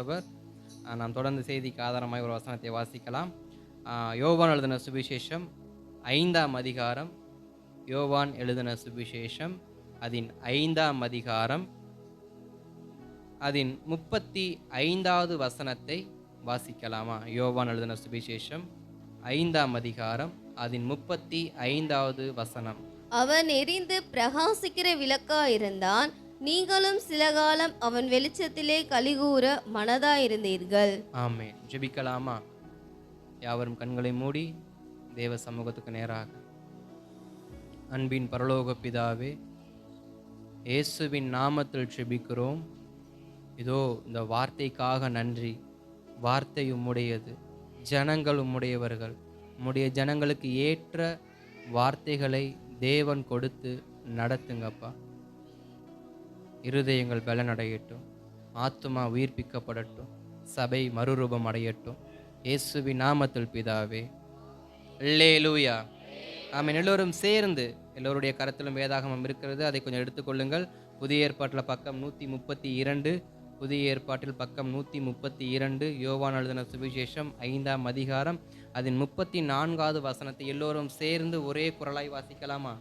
தந்தவர். நாம் தொடர்ந்து செய்திக்கு ஆதாரமாய் ஒரு வசனத்தை வாசிக்கலாம். யோவான் எழுதின சுவிசேஷம் 5ஆம் அதிகாரம். யோவான் எழுதின சுவிசேஷம் அதன் 5ஆம் அதிகாரம் அதன் 35வது வசனத்தை வாசிக்கலாமா? யோவான் எழுதின சுவிசேஷம் 5ஆம் அதிகாரம் அதன் 35வது வசனம். அவன் எரிந்து பிரகாசிக்கிற விளக்காயிருந்தான், நீங்களும் சில காலம் அவன் வெளிச்சத்திலே கலிகூற மனதாயிருந்தீர்கள். ஆமென். ஜெபிக்கலாமா? யாவரும் கண்களை மூடி தேவ சமூகத்துக்கு நேராக. அன்பின் பரலோக பிதாவே, இயேசுவின் நாமத்தில் ஜெபிக்கிறோம். இதோ இந்த வார்த்தைக்காக நன்றி. வார்த்தை உம்முடையது, ஜனங்கள் உம்முடையவர்கள். உம்முடைய ஜனங்களுக்கு ஏற்ற வார்த்தைகளை தேவன் கொடுத்து நடத்துங்கப்பா. இருதயங்கள் பலனடையட்டும், ஆத்துமா உயிர்ப்பிக்கப்படட்டும், சபை மறுரூபம் அடையட்டும். இயேசுவின் நாமத்தில் பிதாவே, அல்லேலூயா. ஆமென். எல்லோரும் சேர்ந்து, எல்லோருடைய கரத்திலும் வேதாகமம் இருக்கிறது, அதை கொஞ்சம் எடுத்துக்கொள்ளுங்கள். புதிய ஏற்பாட்டில் பக்கம் 132, புதிய ஏற்பாட்டில் பக்கம் 132, யோவான் எழுதின சுவிசேஷம் 5ஆம் அதிகாரம் அதன் 34வது வசனத்தை எல்லோரும் சேர்ந்து ஒரே குரலாய் வாசிக்கலாமா?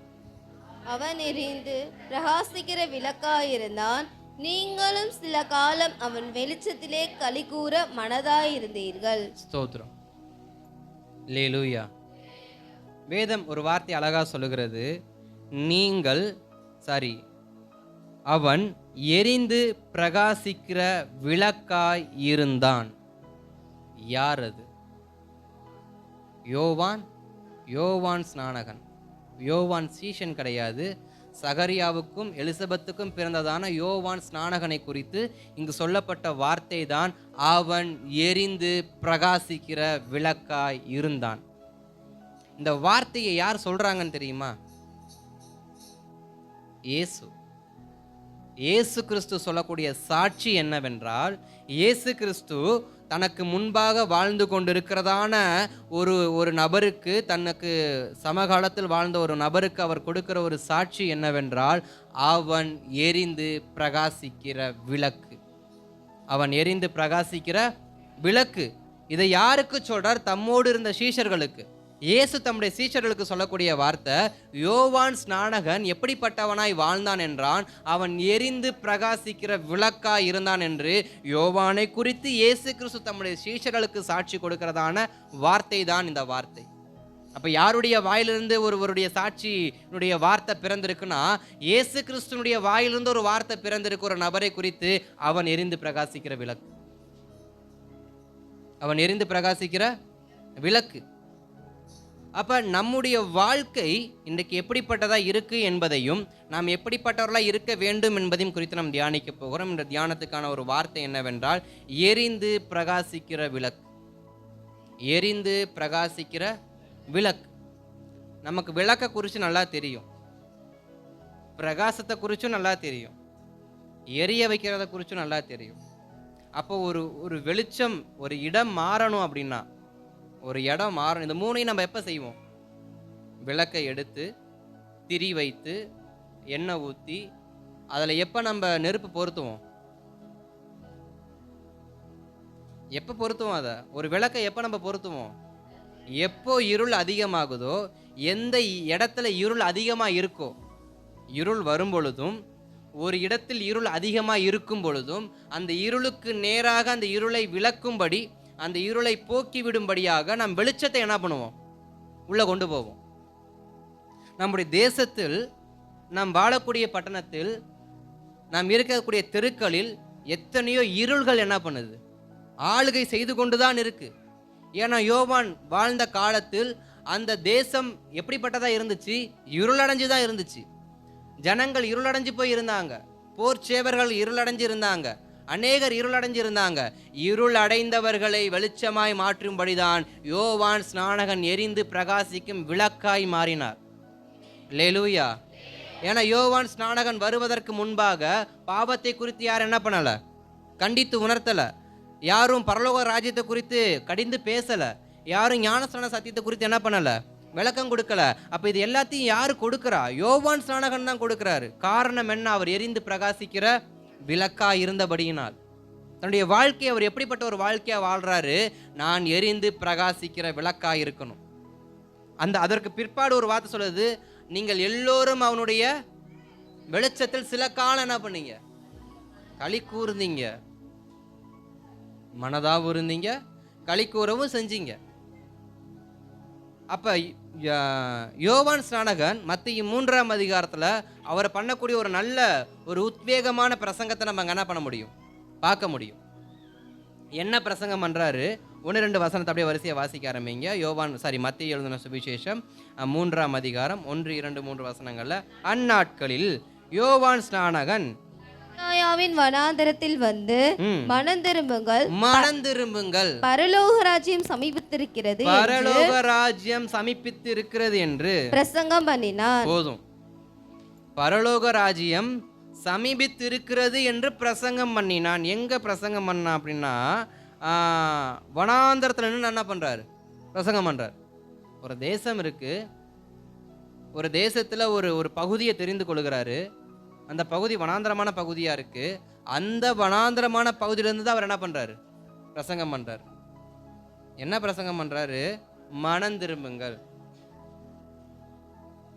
அவன் எரிந்து பிரகாசிக்கிற விளக்காயிருந்தான், நீங்களும் சில காலம் அவன் வெளிச்சத்திலே கலிகூற மனதாயிருந்தீர்கள். ஸ்தோத்திரம். அல்லேலூயா. வேதம் ஒரு வார்த்தை அழகா சொல்லுகிறது. அவன் எரிந்து பிரகாசிக்கிற விளக்காய் இருந்தான். யார் அது? யோவான் ஸ்நானகன். யோவான் சீஷன் கிடையாது. சகரியாவுக்கும் எலிசபெத்துக்கும் பிறந்ததான யோவான் ஸ்நானகனை குறித்து இங்கு சொல்லப்பட்ட வார்த்தை தான், அவன் எரிந்து பிரகாசிக்கிற விளக்காய் இருந்தான். இந்த வார்த்தையை யார் சொல்றாங்கன்னு தெரியுமா? இயேசு கிறிஸ்து சொல்லக்கூடிய சாட்சி என்னவென்றால், இயேசு கிறிஸ்து தனக்கு முன்பாக வாழ்ந்து கொண்டிருக்கிறதான ஒரு நபருக்கு, தனக்கு சமகாலத்தில் வாழ்ந்த ஒரு நபருக்கு அவர் கொடுக்கிற ஒரு சாட்சி என்னவென்றால், அவன் எரிந்து பிரகாசிக்கிற விளக்கு. அவன் எரிந்து பிரகாசிக்கிற விளக்கு. இதை யாருக்கு சொல்றார்? தம்மோடு இருந்த சீஷர்களுக்கு. இயேசு தம்முடைய சீஷர்களுக்கு சொல்லக்கூடிய வார்த்தை, யோவான் ஸ்நானகன் எப்படிப்பட்டவனாய் வாழ்ந்தான் என்றான், அவன் எரிந்து பிரகாசிக்கிற விளக்காய் இருந்தான் என்று யோவானை குறித்து இயேசு கிறிஸ்து தம்முடைய சீஷர்களுக்கு சாட்சி கொடுக்கிறதான வார்த்தை தான் இந்த வார்த்தை. அப்ப யாருடைய வாயிலிருந்து ஒருவருடைய சாட்சியினுடைய வார்த்தை பிறந்திருக்குன்னா, இயேசு கிறிஸ்துனுடைய வாயிலிருந்து ஒரு வார்த்தை பிறந்திருக்கு, ஒரு நபரை குறித்து. அவன் எரிந்து பிரகாசிக்கிற விளக்கு. அவன் எரிந்து பிரகாசிக்கிற விளக்கு. அப்ப நம்முடைய வாழ்க்கை இன்றைக்கு எப்படிப்பட்டதா இருக்கு என்பதையும், நாம் எப்படிப்பட்டவர்களாக இருக்க வேண்டும் என்பதையும் குறித்து நாம் தியானிக்க போகிறோம். இந்த தியானத்துக்கான ஒரு வார்த்தை என்னவென்றால், எரிந்து பிரகாசிக்கிற விளக்கு. எரிந்து பிரகாசிக்கிற விளக்கு. நமக்கு விளக்க குறித்து நல்லா தெரியும், பிரகாசத்தை குறிச்சும் நல்லா தெரியும், எரிய வைக்கிறத குறிச்சும் நல்லா தெரியும். அப்போ ஒரு வெளிச்சம், ஒரு இடம் மாறணும் அப்படின்னா, ஒரு இடம் மாறணும். இந்த மூணையும் நம்ம எப்போ செய்வோம்? விளக்கை எடுத்து திரி வைத்து எண்ணெய் ஊற்றி அதில் எப்போ நம்ம நெருப்பு பொருத்துவோம்? எப்போ பொருத்துவோம்? அதை ஒரு விளக்கை எப்போ நம்ம பொருத்துவோம்? எப்போ இருள் அதிகமாகுதோ, எந்த இடத்துல இருள் அதிகமாக இருக்கோ, இருள் வரும் பொழுதும், ஒரு இடத்தில் இருள் அதிகமாக இருக்கும் பொழுதும், அந்த இருளுக்கு நேராக அந்த இருளை விளக்கும்படி, அந்த இருளை போக்கி விடும்படியாக நாம் வெளிச்சத்தை என்ன பண்ணுவோம்? உள்ள கொண்டு போவோம். நம்முடைய தேசத்தில், நாம் வாழக்கூடிய பட்டணத்தில், நாம் இருக்கக்கூடிய தெருக்களில் எத்தனையோ இருள்கள் என்ன பண்ணுது? ஆளுகை செய்து கொண்டுதான் இருக்கு. ஏன்னா யோவான் வாழ்ந்த காலத்தில் அந்த தேசம் எப்படிப்பட்டதா இருந்துச்சு? இருளடைஞ்சுதான் இருந்துச்சு. ஜனங்கள் இருளடைஞ்சு போய் இருந்தாங்க. போர் சேவர்கள் இருளடைஞ்சு இருந்தாங்க. அநேகர் இருளடைஞ்சு இருந்தாங்க. இருள் அடைந்தவர்களை வெளிச்சமாய் மாற்றும்படிதான் யோவான் ஸ்நானகன் எரிந்து பிரகாசிக்கும் விளக்காய் மாறினார். அல்லேலூயா. ஏன்னா யோவான் ஸ்நானகன் வருவதற்கு முன்பாக பாவத்தை குறித்து யாரும் என்ன பண்ணல? கண்டித்து உணர்த்தல. யாரும் பரலோக ராஜ்யத்தை குறித்து கடிந்து பேசல. யாரும் ஞானஸ்நான சத்தியத்தை குறித்து என்ன பண்ணல? விளக்கம் கொடுக்கல. அப்ப இது எல்லாத்தையும் யாரு கொடுக்கிறா? யோவான் ஸ்நானகன் தான் கொடுக்கிறாரு. காரணம் என்ன? அவர் எரிந்து பிரகாசிக்கிற விளக்கா இருந்தபடியினால். தன்னுடைய வாழ்க்கையை அவர் எப்படிப்பட்ட ஒரு வாழ்க்கையா வாழ்றாரு? நான் எரிந்து பிரகாசிக்கிற விளக்கா இருக்கணும். அதற்கு பிற்பாடு ஒரு வார்த்தை சொல்லுது, நீங்கள் எல்லோரும் அவனுடைய வெளிச்சத்தில் சில காலம் என்ன பண்ணீங்க? களி கூர்ந்தீங்க, மனதாவும் இருந்தீங்க, களி கூறவும் செஞ்சீங்க. அப்ப யோவான் ஸ்நானகன் மத்திய 3ஆம் அதிகாரத்துல அவர் பண்ணக்கூடிய ஒரு நல்ல ஒரு உத்வேகமான பிரசங்கத்தை நம்ம என்ன பண்ண முடியும்? பார்க்க முடியும். என்ன பிரசங்கம் பண்றாரு? 1-2 வசனத்தை அப்படியே வரிசையை வாசிக்க ஆரம்பிங்க. மத்திய எழுதின சுவிசேஷம் 3ஆம் அதிகாரம் 1, 2, 3 வசனங்கள்ல, அந்நாட்களில் யோவான் ஸ்நானகன் யூதாயாவின் வனாந்தரத்தில் வந்து மனம் திரும்புங்கள், பரலோக ராஜ்யம் சமீபித்திருக்கிறது என்று பிரசங்கம் பண்ணினார். போதும். பரலோக ராஜ்யம் சமீபித்திருக்கிறது என்று பிரசங்கம் பண்ணினான். எங்க பிரசங்கம் பண்ணா அப்படின்னா, வனாந்தரத்துல நின்று என்ன பண்றாரு? பிரசங்கம் பண்றார். ஒரு தேசம் இருக்கு, ஒரு தேசத்துல ஒரு பகுதியை தெரிந்து கொள்கிறாரு. அந்த பகுதி வனாந்தரமான பகுதியா இருக்கு. அந்த வனாந்தரமான பகுதியிலிருந்து தான் அவர் என்ன பண்றாரு? பிரசங்கம் பண்றாரு. என்ன பிரசங்கம் பண்றாரு? மனம் திரும்புங்கள்.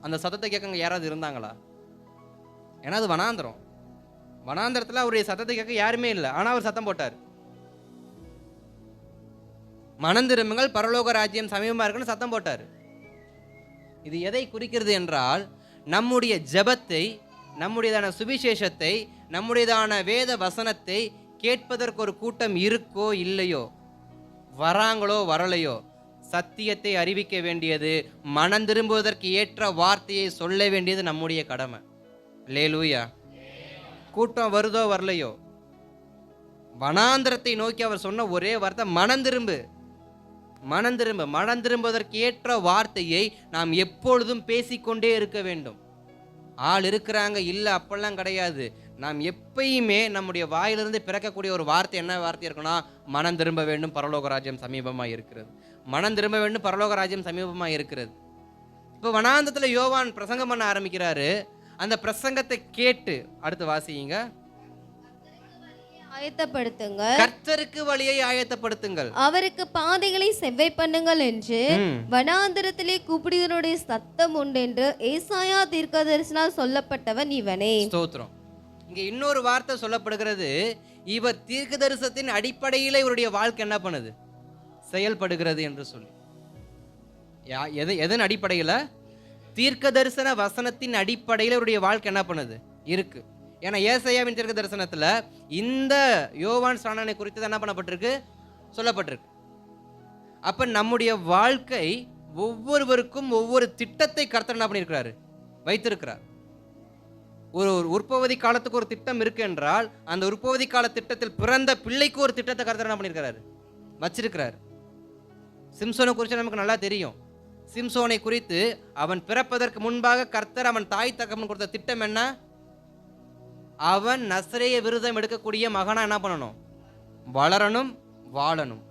அந்த சத்தத்தை கேட்க யாராவது இருந்தாங்களா? ஏன்னா அது வனாந்தரம். வனாந்தரத்துல அவருடைய சத்தத்தை கேட்க யாருமே இல்லை. ஆனா அவர் சத்தம் போட்டார், மனம் திரும்புங்கள், பரலோக ராஜ்யம் சமீபமா இருக்குன்னு சத்தம் போட்டார். இது எதை குறிக்கிறது என்றால், நம்முடைய ஜெபத்தை, நம்முடையதான சுவிசேஷத்தை, நம்முடையதான வேத வசனத்தை கேட்பதற்கு ஒரு கூட்டம் இருக்கோ இல்லையோ, வராங்களோ வரலையோ, சத்தியத்தை அறிவிக்க வேண்டியது, மனம் திரும்புவதற்கு ஏற்ற வார்த்தையை சொல்ல வேண்டியது நம்முடைய கடமை. அல்லேலூயா. கூட்டம் வருதோ வரலையோ, வனாந்தரத்தை நோக்கி அவர் சொன்ன ஒரே வார்த்தை மனம் திரும்பு, மனம் திரும்பு. மனம் திரும்புவதற்கு ஏற்ற வார்த்தையை நாம் எப்பொழுதும் பேசிக்கொண்டே இருக்க வேண்டும். ஆள் இருக்கிறாங்க இல்லை அப்பெல்லாம் கிடையாது. நாம் எப்பயுமே நம்முடைய வாயிலிருந்து பிறக்கக்கூடிய ஒரு வார்த்தை என்ன வார்த்தை இருக்குன்னா, மனம் திரும்ப வேண்டும், பரலோக ராஜ்யம் சமீபமாக இருக்கிறது. மனம் திரும்ப வேண்டும், பரலோக ராஜ்யம் சமீபமாக இருக்கிறது. இப்போ வனாந்தரத்தில் யோவான் பிரசங்கம் பண்ண ஆரம்பிக்கிறாரு. அந்த பிரசங்கத்தை கேட்டு அடுத்து வாசிங்க. ஆயத்தப்படுத்துங்கள், கர்த்தருக்கு வழியை ஆயத்தப்படுத்துங்கள், அவருக்கு பாதைகளை செவ்வை பண்ணுங்கள் என்று வனாந்தரத்திலே கூப்பிடுகிறவருடைய சத்தம் உண்டென்று ஏசாயா தீர்க்கதரிசினால் சொல்லப்பட்டவன் இவனே. ஸ்தோத்திரம். இங்க இன்னொரு வார்த்தை சொல்லப்படுகிறது. இவர் தீர்க்க தரிசனத்தின் அடிப்படையில் இவருடைய வாழ்க்கை என்ன பண்ணுது? செயல்படுகிறது என்று சொல்லி. எதன் அடிப்படையில்? தீர்க்க தரிசன வசனத்தின் அடிப்படையில் இவருடைய வாழ்க்கை என்ன பண்ணுது? இருக்கு. ஏன்னா ஏசாயாவின் தீர்க்க தரிசனத்துல இந்த யோவான் ஸ்நானனை குறித்து என்ன பண்ணப்பட்டிருக்கு? சொல்லப்பட்டிருக்கு. அப்ப நம்முடைய வாழ்க்கை ஒவ்வொருவருக்கும் ஒவ்வொரு திட்டத்தை கர்த்தர் என்ன பண்ணியிருக்கிறாரு? வைத்திருக்கிறார். ஒரு உற்பத்தி காலத்துக்கு ஒரு திட்டம் இருக்கு என்றால், அந்த உற்பத்தி கால திட்டத்தில் பிறந்த பிள்ளைக்கு ஒரு திட்டத்தை கர்த்தர் என்ன பண்ணியிருக்கிறாரு? வச்சிருக்கிறார். சிம்சோனை குறித்து நமக்கு நல்லா தெரியும். சிம்சோனை குறித்து அவன் பிறப்பதற்கு முன்பாக கர்த்தர் அவன் தாய் தகப்பன் கொடுத்த திட்டம் என்ன? அவன் நசரேய விருதம் எடுக்கக்கூடிய மகனா என்ன பண்ணணும்? வளரணும், வாழணும்.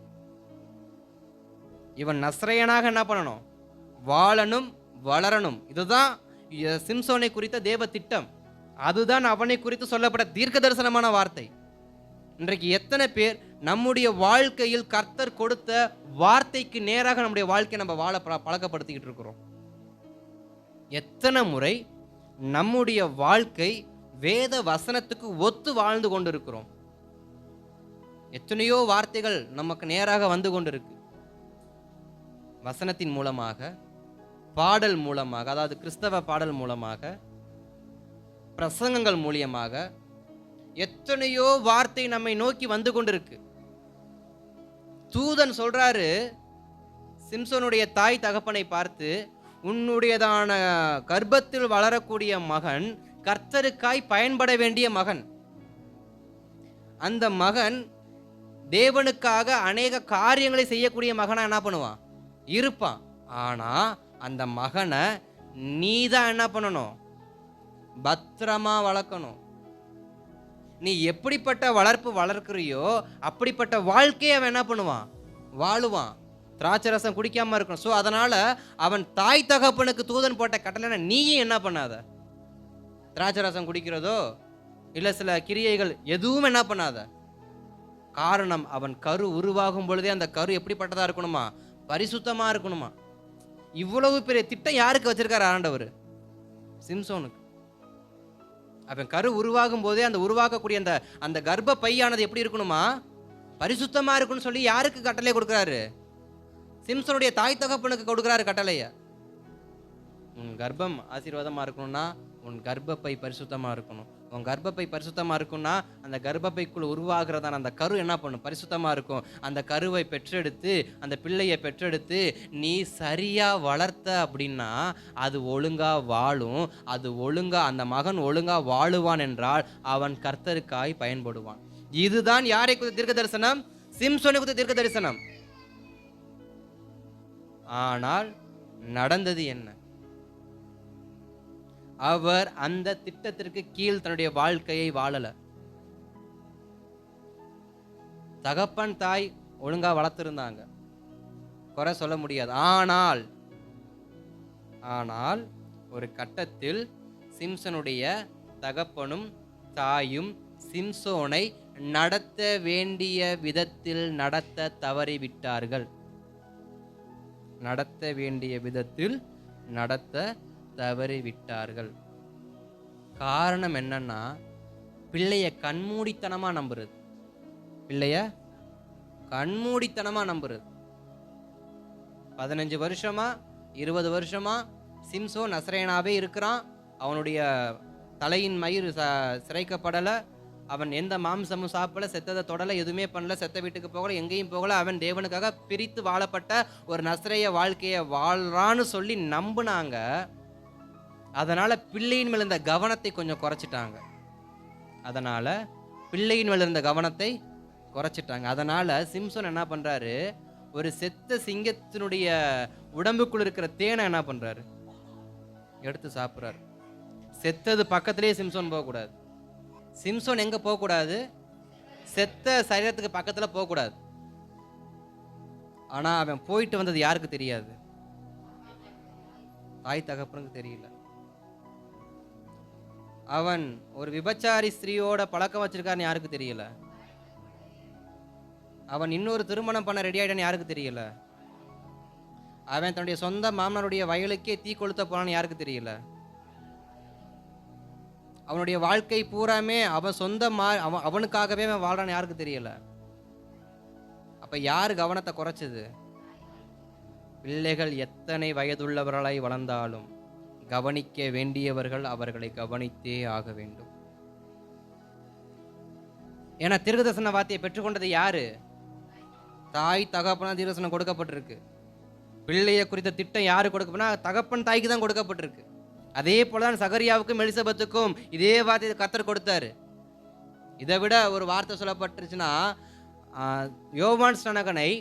இவன் நசரேயனாக என்ன பண்ணணும்? வாழணும், வளரணும். இதுதான் சிம்சோனை குறித்த தேவ திட்டம். அதுதான் அவனை குறித்து சொல்லப்பட்ட தீர்க்க தரிசனமான வார்த்தை. இன்றைக்கு எத்தனை பேர் நம்முடைய வாழ்க்கையில் கர்த்தர் கொடுத்த வார்த்தைக்கு நேராக நம்முடைய வாழ்க்கையை நம்ம வாழ பழக்கப்படுத்திக்கிட்டு இருக்கிறோம்? எத்தனை முறை நம்முடைய வாழ்க்கை வேத வசனத்துக்கு ஒத்து வாழ்ந்து கொண்டிருக்கிறோம்? எத்தனையோ வார்த்தைகள் நமக்கு நேராக வந்து கொண்டிருக்கு. வசனத்தின் மூலமாக, பாடல் மூலமாக, அதாவது கிறிஸ்தவ பாடல் மூலமாக, பிரசங்கங்கள் மூலியமாக எத்தனையோ வார்த்தை நம்மை நோக்கி வந்து கொண்டிருக்கு. தூதன் சொல்றாரு சிம்சோனுடைய தாய் தகப்பனை பார்த்து, உன்னுடையதான கர்ப்பத்தில் வளரக்கூடிய மகன் கர்த்தருக்காய் பயன்பட வேண்டிய மகன். அந்த மகன் தேவனுக்காக அநேக காரியங்களை செய்யக்கூடிய மகனா என்ன பண்ணுவான்? இருப்பான். ஆனா அந்த மகனை நீதான் என்ன பண்ணணும்? பத்திரமா வளர்க்கணும். நீ எப்படிப்பட்ட வளர்ப்பு வளர்க்கிறியோ அப்படிப்பட்ட வாழ்க்கையை அவன் என்ன பண்ணுவான்? வாழுவான். திராட்சை ரசம் குடிக்காம இருக்கணும். ஸோ அதனால அவன் தாய் தகப்பனுக்கு தூதன் போட்ட கட்டளை, நீயும் என்ன பண்ணாத? திராட்சை ரசம் குடிக்கிறதோ இல்லை சில கிரியைகள் எதுவும் என்ன பண்ணாத. காரணம், அவன் கரு உருவாகும் பொழுதே அந்த கரு எப்படிப்பட்டதா இருக்கணுமா? பரிசுத்தமா இருக்கணுமா. இவ்வளவு பெரிய திட்டம் யாருக்கு வச்சிருக்காரு ஆண்டவர்? சிம்சோனுக்கு. அவன் கரு உருவாகும் போதே அந்த உருவாக்கக்கூடிய அந்த அந்த கர்ப்ப பையானது எப்படி இருக்கணுமா? பரிசுத்தமா இருக்குன்னு சொல்லி யாருக்கு கட்டளை கொடுக்கிறாரு? சிம்சோனுடைய தாய் தகப்பனுக்கு கொடுக்கிறாரு கட்டளைய. உன் கர்ப்பம் ஆசீர்வாதமா இருக்கணும்னா உன் கர்ப்பப்பை பரிசுத்தமா இருக்கணும். உன் கர்ப்பப்பை பரிசுத்தமா இருக்கும்னா அந்த கர்ப்பப்பைக்குள் உருவாகிறதான அந்த கரு என்ன பண்ணும்? பரிசுத்தமா இருக்கும். அந்த கருவை பெற்றெடுத்து, அந்த பிள்ளையை பெற்றெடுத்து நீ சரியா வளர்த்த அப்படின்னா அது ஒழுங்கா வாழும். அது ஒழுங்கா, அந்த மகன் ஒழுங்கா வாழுவான் என்றால் அவன் கர்த்தருக்காய் பயன்படுவான். இதுதான் யாரை குறித்த தீர்க்க தரிசனம்? சிம்சோனை குறித்த தீர்க்க தரிசனம். ஆனால் நடந்தது என்ன? அவர் அந்த திட்டத்திற்கு கீழ் தன்னுடைய வாழ்க்கையை வாழல. தகப்பன் தாய் ஒழுங்கா வளர்த்திருந்தாங்க, குறை சொல்ல முடியாது. ஆனால் ஒரு கட்டத்தில் சிம்சனுடைய தகப்பனும் தாயும் சிம்சோனை நடத்த வேண்டிய விதத்தில் நடத்த தவறிவிட்டார்கள். நடத்த வேண்டிய விதத்தில் நடத்த தவறிவிட்டார்கள். காரணம் என்னன்னா, பிள்ளைய கண்மூடித்தனமா நம்புறது. பிள்ளைய கண்மூடித்தனமா நம்புறது. 15 வருஷமா 20 வருஷமா சிம்சோன் நசரேயனாவே இருக்கிறான். அவனுடைய தலையின் மயிர் சிரைக்கப்படலை. அவன் எந்த மாம்சமும் சாப்பிடல, செத்ததை தொடலை, எதுவுமே பண்ணல, செத்த வீட்டுக்கு போகல, எங்கேயும் போகல. அவன் தேவனுக்காக பிரித்து வாழப்பட்ட ஒரு நசரேய வாழ்க்கையை வாழ்றான்னு சொல்லி நம்புனாங்க. அதனால பிள்ளையின் மேல இருந்த கவனத்தை கொஞ்சம் குறைச்சிட்டாங்க. அதனால சிம்சோன் என்ன பண்றாரு? ஒரு செத்த சிங்கத்தினுடைய உடம்புக்குள்ள இருக்கிற தேனை என்ன பண்றாரு? எடுத்து சாப்பிட்றாரு. செத்தது பக்கத்திலேயே சிம்சோன் போகக்கூடாது. சிம்சோன் எங்க போகக்கூடாது? செத்த சரீரத்துக்கு பக்கத்துல போகக்கூடாது. ஆனா அவன் போயிட்டு வந்தது யாருக்கு தெரியாது? தாய் தகப்பனுக்கு தெரியல. அவன் ஒரு விபச்சாரி ஸ்திரீயோட பழக்கம் வச்சிருக்காருன்னு யாருக்கு தெரியல. அவன் இன்னொரு திருமணம் பண்ண ரெடி ஆயிட்டான்னு யாருக்கு தெரியல. அவன் தன்னுடைய சொந்த மாமனாருடைய வயலுக்கே தீ கொளுத்த போனான்னு யாருக்கு தெரியல. அவனுடைய வாழ்க்கை பூராமே அவன் அவனுக்காகவே அவன் வாழ்றான்னு யாருக்கு தெரியல. அப்ப யார் கவனத்தை குறைச்சது? பிள்ளைகள் எத்தனை வயதுள்ளவர்களாய் வளர்ந்தாலும் கவனிக்க வேண்டியவர்கள் அவர்களை கவனித்தே ஆக வேண்டும். ஏன்னா தீர்க்கதரிசன வார்த்தையை பெற்றுக்கொண்டது யாரு? தாய் தகப்பனா தீர்க்கதரிசனம் கொடுக்கப்பட்டிருக்கு. பிள்ளைய குறித்த திட்டம் யாரு கொடுக்கப்பனா? தகப்பன் தாய்க்கு தான் கொடுக்கப்பட்டிருக்கு. அதே போலதான் சகரியாவுக்கும் எலிசபெத்துக்கும் இதே வார்த்தையை கர்த்தர் கொடுத்தாரு. இதை விட ஒரு வார்த்தை சொல்லப்பட்டுருச்சுன்னா, யோவான் ஸ்நானகனை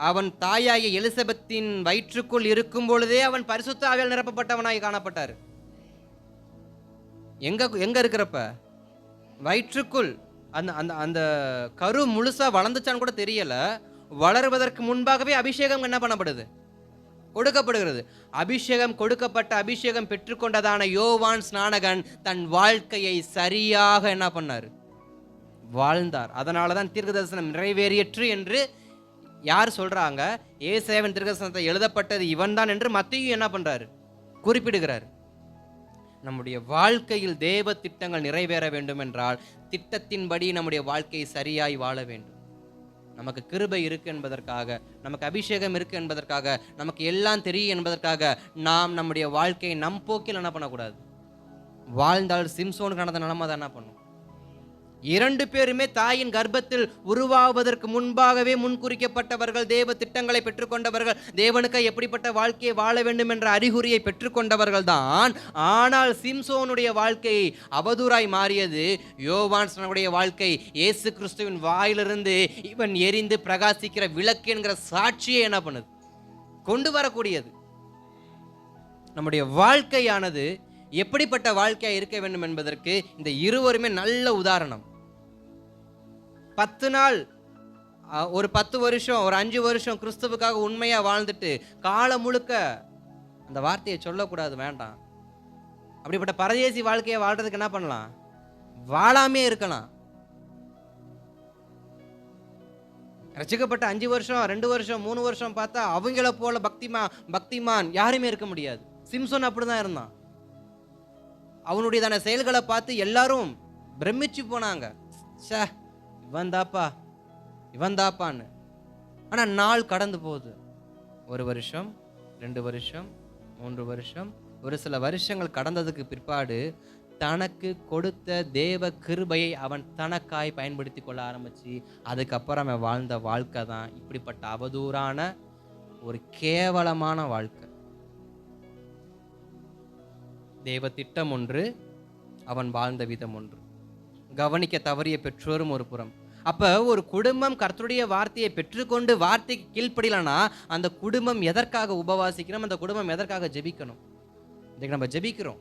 அவன் தாயாகிய எலிசபெத்தின் வயிற்றுக்குள் இருக்கும் பொழுதே அவன் பரிசுத்த ஆவியால் நிரப்பப்பட்டவனாய் காணப்பட்டார். எங்க இருக்கிறப்ப? வயிற்றுக்குள். அந்த அந்த அந்த கரு முழுசா வளர்ந்துச்சான்னு கூட தெரியல. வளருவதற்கு முன்பாகவே அபிஷேகம் என்ன பண்ணப்படுது? கொடுக்கப்படுகிறது. அபிஷேகம் கொடுக்கப்பட்ட, அபிஷேகம் பெற்றுக்கொண்டதான யோவான் ஸ்நானகன் தன் வாழ்க்கையை சரியாக என்ன பண்ணார்? வாழ்ந்தார். அதனாலதான் தீர்க்க தரிசனம் நிறைவேறியற்று என்று யார் சொல்றாங்க? ஏசாயாவின் தீர்க்க தரிசனத்தை எழுதப்பட்டது இவன் தான் என்று மத்தேயு என்ன பண்றாரு? குறிப்பிடுகிறார். நம்முடைய வாழ்க்கையில் தேவ திட்டங்கள் நிறைவேற வேண்டும் என்றால் திட்டத்தின்படி நம்முடைய வாழ்க்கையை சரியாய் வாழ வேண்டும். நமக்கு கிருபை இருக்கு என்பதற்காக, நமக்கு அபிஷேகம் இருக்கு என்பதற்காக, நமக்கு எல்லாம் தெரியும் என்பதற்காக நாம் நம்முடைய வாழ்க்கையை நம் போக்கில் என்ன பண்ணக்கூடாது. வாழ்ந்தால் சிம்சோனுக்கானது நிலைமை தான் என்ன பண்ணும். 2 பேருமே தாயின் கர்ப்பத்தில் உருவாவதற்கு முன்பாகவே முன்குறிக்கப்பட்டவர்கள், தேவ திட்டங்களை பெற்றுக்கொண்டவர்கள், தேவனுக்கு எப்படிப்பட்ட வாழ்க்கையை வாழ வேண்டும் என்ற அறிகுறியை பெற்றுக்கொண்டவர்கள் தான். ஆனால் சிம்சோனுடைய வாழ்க்கை அவதூறாய் மாறியது. யோவான் ஸ்நானகனுடைய வாழ்க்கை இயேசு கிறிஸ்துவின் வாயிலிருந்து இவன் எரிந்து பிரகாசிக்கிற விளக்கு என்கிற சாட்சியை என்ன பண்ணுது? கொண்டு வரக்கூடியது. நம்முடைய வாழ்க்கையானது எப்படிப்பட்ட வாழ்க்கையா இருக்க வேண்டும் என்பதற்கு இந்த இருவருமே நல்ல உதாரணம். 10 நாள், ஒரு 10 வருஷம், ஒரு 5 வருஷம் கிறிஸ்துவுக்காக உண்மையா வாழ்ந்துட்டு காலம் முழுக்க அந்த வார்த்தையை சொல்லக்கூடாது, வேண்டாம். அப்படிப்பட்ட பரதேசி வாழ்க்கையை வாழ்றதுக்கு என்ன பண்ணலாம்? வாழாமே இருக்கலாம். ரசிக்கப்பட்ட 5 வருஷம் 2 வருஷம் 3 வருஷம் பார்த்தா அவங்கள போல பக்திமான் யாருமே இருக்க முடியாது. சிம்சோன் அப்படிதான் இருந்தான். அவனுடையதான செயல்களை பார்த்து எல்லாரும் பிரமிச்சு போனாங்க. ச்சே, இவன் தாப்பான்னு. ஆனா நாள் கடந்து போகுது. 1 வருஷம் 2 வருஷம் 3 வருஷம், ஒரு சில வருஷங்கள் கடந்ததுக்கு பிற்பாடு தனக்கு கொடுத்த தேவ கிருபையை அவன் தனக்காய் பயன்படுத்தி கொள்ள ஆரம்பிச்சு, அதுக்கப்புறம் அவன் வாழ்ந்த வாழ்க்கை தான் இப்படிப்பட்ட அவதூறான ஒரு கேவலமான வாழ்க்கை. தேவ திட்டம் ஒன்று, அவன் வாழ்ந்த விதம் ஒன்று. கவனிக்க தவறிய பெற்றோரும் ஒரு புறம். அப்ப ஒரு குடும்பம் கர்த்தருடைய வார்த்தையை பெற்றுக்கொண்டு வார்த்தைக்கு கீழ்ப்படியலனா அந்த குடும்பம் எதற்காக உபவாசிக்கணும், அந்த குடும்பம் எதற்காக ஜெபிக்கணும்? இதுக்கு நம்ம ஜெபிக்கிறோம்.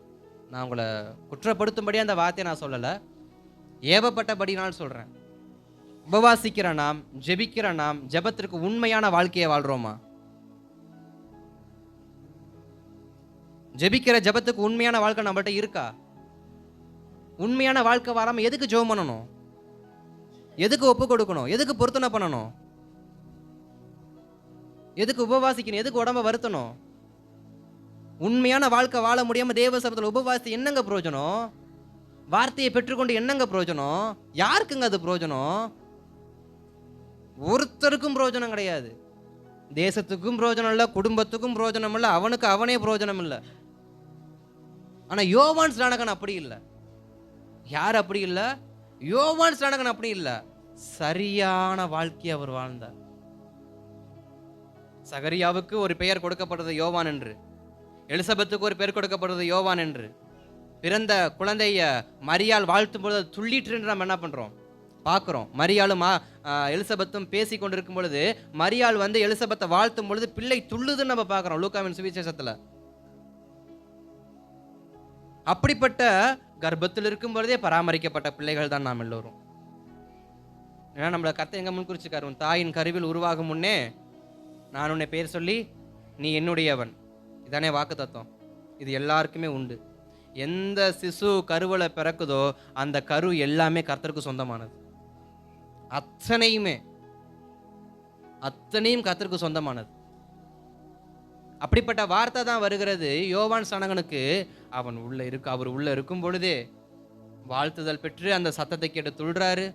நான் உங்களை குற்றப்படுத்தும்படி அந்த வார்த்தையை நான் சொல்லலை, ஏவப்பட்டபடினால் சொல்கிறேன். உபவாசிக்கிற நாம், ஜெபிக்கிற நாம், ஜெபத்திற்கு உண்மையான வாழ்க்கையை வாழ்கிறோமா? ஜெபிக்கிற ஜெபத்துக்கு உண்மையான வாழ்க்கை நம்மகிட்ட இருக்கா? உண்மையான வாழ்க்கை வாழாமல் எதுக்கு ஜெபம் பண்ணணும்? எதுக்கு ஒப்பு கொடுக்கணும்? எதுக்கு பொருத்தனை பண்ணணும்? எதுக்கு உபவாசிக்கணும்? எதுக்கு உடம்ப வருத்தணும்? உண்மையான வாழ்க்கை வாழ முடியாம தேவ சபையில் உபவாசி என்னங்க பிரயோஜனம்? வார்த்தையை பெற்றுக்கொண்டு என்னங்க பிரயோஜனம்? யாருக்குங்க அது பிரயோஜனம்? ஒருத்தருக்கும் பிரயோஜனம் கிடையாது. தேசத்துக்கும் பிரயோஜனம் இல்லை, குடும்பத்துக்கும் பிரயோஜனம் இல்லை, அவனுக்கு அவனே பிரயோஜனம் இல்லை. ஆனா யோவான் ஸ்நானகன் அப்படி இல்லை. யார் அப்படி இல்லை? யோவான் ஸ்நானகன் அப்படி இல்லை. சரியான வாழ்க்கையை அவர் வாழ்ந்தார். சகரியாவுக்கு ஒரு பெயர் கொடுக்கப்பட்டது யோவான் என்று, எலிசபெத்துக்கு ஒரு பெயர் கொடுக்கப்படுறது யோவான் என்று. பிறந்த குழந்தைய மரியாள் வாழ்த்தும் பொழுது துள்ளிட்டு நம்ம என்ன பண்றோம் பார்க்கிறோம். மரியாளும் எலிசபெத்தும் பேசி கொண்டிருக்கும் பொழுது மரியாள் எலிசபெத்தை வாழ்த்தும் பொழுது பிள்ளை துள்ளுதுன்னு நம்ம பார்க்கிறோம் லூக்காவின் சுவிசேஷத்துல. அப்படிப்பட்ட கர்ப்பத்தில் இருக்கும் பொழுதே பராமரிக்கப்பட்ட பிள்ளைகள் தான் நாம் எல்லோரும். ஏன்னா நம்மள கர்த்தர் எங்க முன்குறிச்சுக்காரு, உன் தாயின் கருவில் உருவாகும் முன்னே நான் உன்னை பேர் சொல்லி நீ என்னுடையவன். இதானே வாக்கு தத்துவம். இது எல்லாருக்குமே உண்டு. எந்த சிசு கருவலை பிறக்குதோ அந்த கரு எல்லாமே கர்த்தருக்கு சொந்தமானது. அத்தனையும் கர்த்தருக்கு சொந்தமானது. அப்படிப்பட்ட வார்த்தை தான் வருகிறது யோவான் ஸ்நானகனுக்கு. அவர் உள்ள இருக்கும் பொழுதே வாழ்த்துதல் பெற்று அந்த சத்தத்தை கேட்டு துள்றாரு.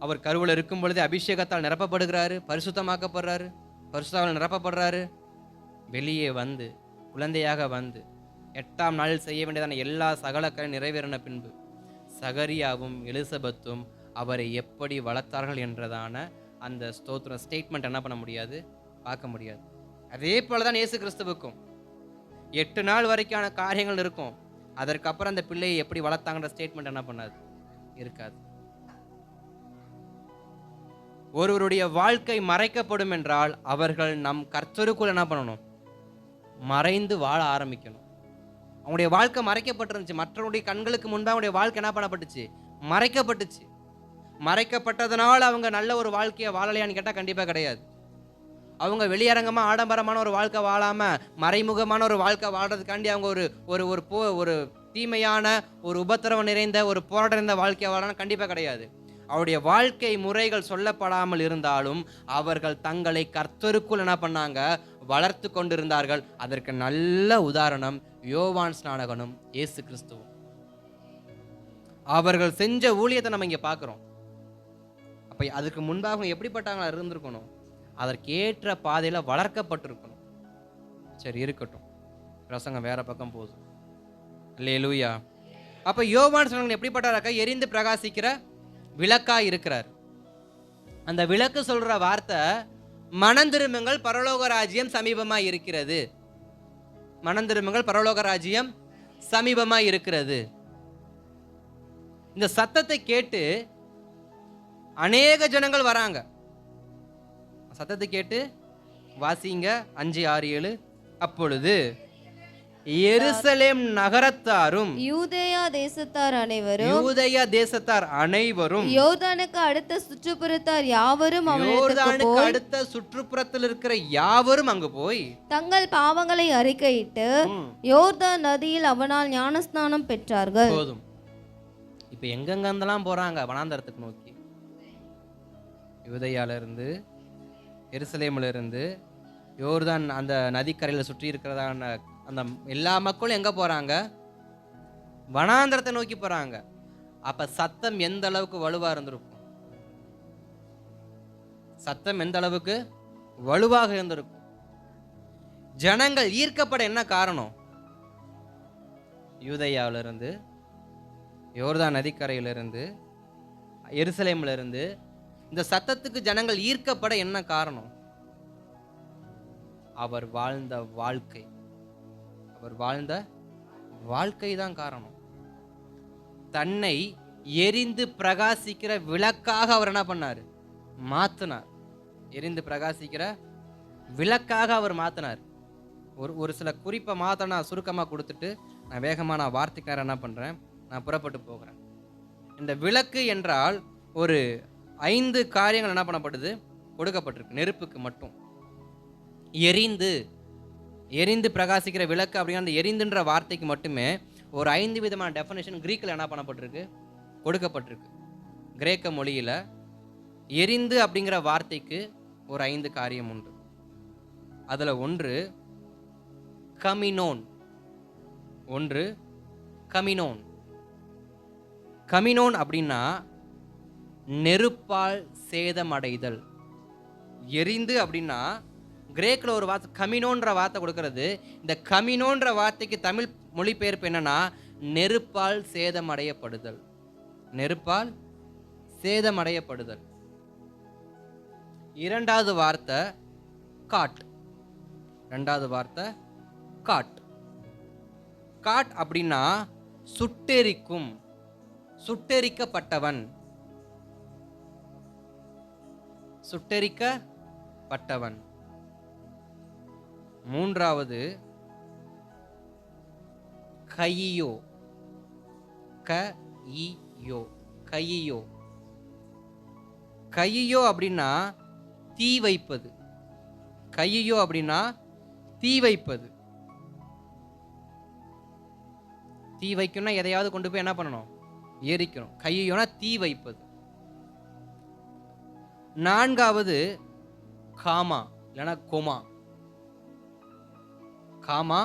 அவர் கருவில் இருக்கும் பொழுதே அபிஷேகத்தால் நிரப்பப்படுகிறாரு, பரிசுத்தமாக்கப்படுறாரு, பரிசுத்தால் நிரப்பப்படுறாரு. வெளியே குழந்தையாக 8ஆம் நாளில் செய்ய வேண்டியதான எல்லா சகல நிறைவேறின பின்பு சகரியாவும் எலிசபெத்தும் அவரை எப்படி வளர்த்தார்கள் என்றதான அந்த ஸ்தோத்திர ஸ்டேட்மெண்ட் என்ன பண்ண முடியாது, பார்க்க முடியாது. அதே போலதான் இயேசு கிறிஸ்துவுக்கும் 8 நாள் வரைக்கான காரியங்கள் இருக்கும். அதற்கப்புறம் அந்த பிள்ளையை எப்படி வளர்த்தாங்கன்ற ஸ்டேட்மெண்ட் என்ன பண்ணாது, இருக்காது. ஒருவருடைய வாழ்க்கை மறைக்கப்படும் என்றால் அவர்கள் நம் கர்த்தருக்குள் என்ன பண்ணணும், மறைந்து வாழ ஆரம்பிக்கணும். அவங்களுடைய வாழ்க்கை மறைக்கப்பட்டிருந்துச்சு. மற்றவருடைய கண்களுக்கு முன்பாக அவங்களுடைய வாழ்க்கை என்ன பண்ணப்பட்டுச்சு, மறைக்கப்பட்டுச்சு. மறைக்கப்பட்டதனால் அவங்க நல்ல ஒரு வாழ்க்கையை வாழலையான்னு கேட்டால் கண்டிப்பாக கிடையாது. அவங்க வெளியரங்கமாக ஆடம்பரமான ஒரு வாழ்க்கை வாழாமல் மறைமுகமான ஒரு வாழ்க்கை வாழ்றதுக்காண்டி அவங்க ஒரு தீமையான ஒரு உபத்திரவம் நிறைந்த ஒரு போராட்டம் நிறைந்த வாழ்க்கையை வாழணும் கண்டிப்பாக கிடையாது. அவருடைய வாழ்க்கை முறைகள் சொல்லப்படாமல் இருந்தாலும் அவர்கள் தங்களை கர்த்தருக்குள் என்ன பண்ணாங்க, வளர்த்து கொண்டிருந்தார்கள். அதற்கு நல்ல உதாரணம் யோவான் ஸ்நானகனும் இயேசு கிறிஸ்துவும். அவர்கள் செஞ்ச ஊழியத்தை நம்ம இங்க பார்க்கிறோம். அப்ப அதுக்கு முன்பாக எப்படிப்பட்டவங்களா இருந்திருக்கணும், அதற்கேற்ற பாதையில வளர்க்கப்பட்டிருக்கணும். சரி இருக்கட்டும், பிரசங்கம் வேற பக்கம் போகுது. அல்லேலூயா. அப்ப யோவான் ஸ்நானகன் எப்படிப்பட்டாராக்கா, எரிந்து பிரகாசிக்கிற விளக்கா இருக்கிறார். அந்த விளக்கு சொல்ற வார்த்தை, மனந்திரும்புங்கள் பரலோக ராஜ்யம் சமீபமா இருக்கிறது. மனந்திரும்புங்கள் பரலோக ராஜ்யம் சமீபமா இருக்கிறது. இந்த சத்தத்தை கேட்டு அநேக ஜனங்கள் வராங்க. சத்தத்தை கேட்டு வாசிங்க 5, 6, 7. அப்பொழுது எருசலேம் நகரத்தாரும் யூதேயா தேசத்தார் அனைவரும் யோர்தானுக்கு அடுத்த சுற்றுப்புறத்தார் யாவரும் யோர்தானுக்கு அடுத்த சுற்றுப்புறத்தில் இருக்கிற யாவரும் அங்கு போய் தங்கள் பாவங்களை அறிக்கையிட்டு யோர்தான் நதியில் அவனால் ஞானஸ்நானம் பெற்றார்கள். போதும். இப்ப எங்கெங்கெல்லாம் போறாங்க, வனாந்தரத்துக்கு நோக்கி. யூதேயால இருந்து, எருசலேமில் இருந்து, யோர்தான் அந்த நதிக்கரையில் சுற்றி இருக்கிறதான அந்த எல்லா மக்களும் எங்கே போகிறாங்க? வனாந்திரத்தை நோக்கி போகிறாங்க. அப்போ சத்தம் எந்த அளவுக்கு வலுவாக இருந்திருக்கும்? சத்தம் எந்த அளவுக்கு வலுவாக இருந்திருக்கும்? ஜனங்கள் ஈர்க்கப்பட என்ன காரணம்? யூதேயாவிலிருந்து, யோர்தான் நதிக்கரையிலிருந்து, எருசலேமில் இருந்து இந்த சத்தத்துக்கு ஜனங்கள் ஈர்க்கப்பட என்ன காரணம்? அவர் வாழ்ந்த வாழ்க்கை. அவர் வாழ்ந்த வாழ்க்கை தான் காரணம். தன்னை எரிந்து பிரகாசிக்கிற விளக்காக அவர் என்ன பண்ணார்? மாத்தினார். எரிந்து பிரகாசிக்கிற விளக்காக அவர் மாத்தினார். ஒரு சில குறிப்பை மாற்ற நான் சுருக்கமாக கொடுத்துட்டு நான் வேகமாக நான் வார்த்தைக்கு நேரம் என்ன பண்ணுறேன், நான் புறப்பட்டு போகிறேன். இந்த விளக்கு என்றால் ஒரு 5 காரியங்கள் என்ன பண்ணப்படுது? கொடுக்கப்பட்டிருக்கு. நெருப்புக்கு மட்டும் எரிந்து பிரகாசிக்கிற விளக்கு அப்படிங்கிற அந்த எரிந்துன்ற வார்த்தைக்கு மட்டுமே ஒரு 5 விதமான டெஃபினேஷன் கிரீக்கில் என்ன பண்ணப்பட்டிருக்கு? கொடுக்கப்பட்டிருக்கு. கிரேக்க மொழியில் எரிந்து அப்படிங்கிற வார்த்தைக்கு ஒரு 5 காரியம் உண்டு. அதில் ஒன்று கமினோன். கமினோன் அப்படின்னா நெருப்பால் சேதமடைதல். எரிந்து அப்படின்னா கிரேக்கில் ஒரு வார்த்தை கமினோன்ற வார்த்தை கொடுக்கறது. இந்த கமினோன்ற வார்த்தைக்கு தமிழ் மொழிபெயர்ப்பு என்னன்னா நெருப்பால் சேதமடையப்படுதல். நெருப்பால் சேதமடையப்படுதல். இரண்டாவது வார்த்தை காட். காட் அப்படின்னா சுட்டெரிக்கப்பட்டவன். மூன்றாவது கையோ. அப்படின்னா தீ வைப்பது. தீ வைக்கணும்னா எதையாவது கொண்டு போய் என்ன பண்ணணும்? எரிக்கணும். கையோனா தீ வைப்பது. நான்காவது காமா இல்லைன்னா காமா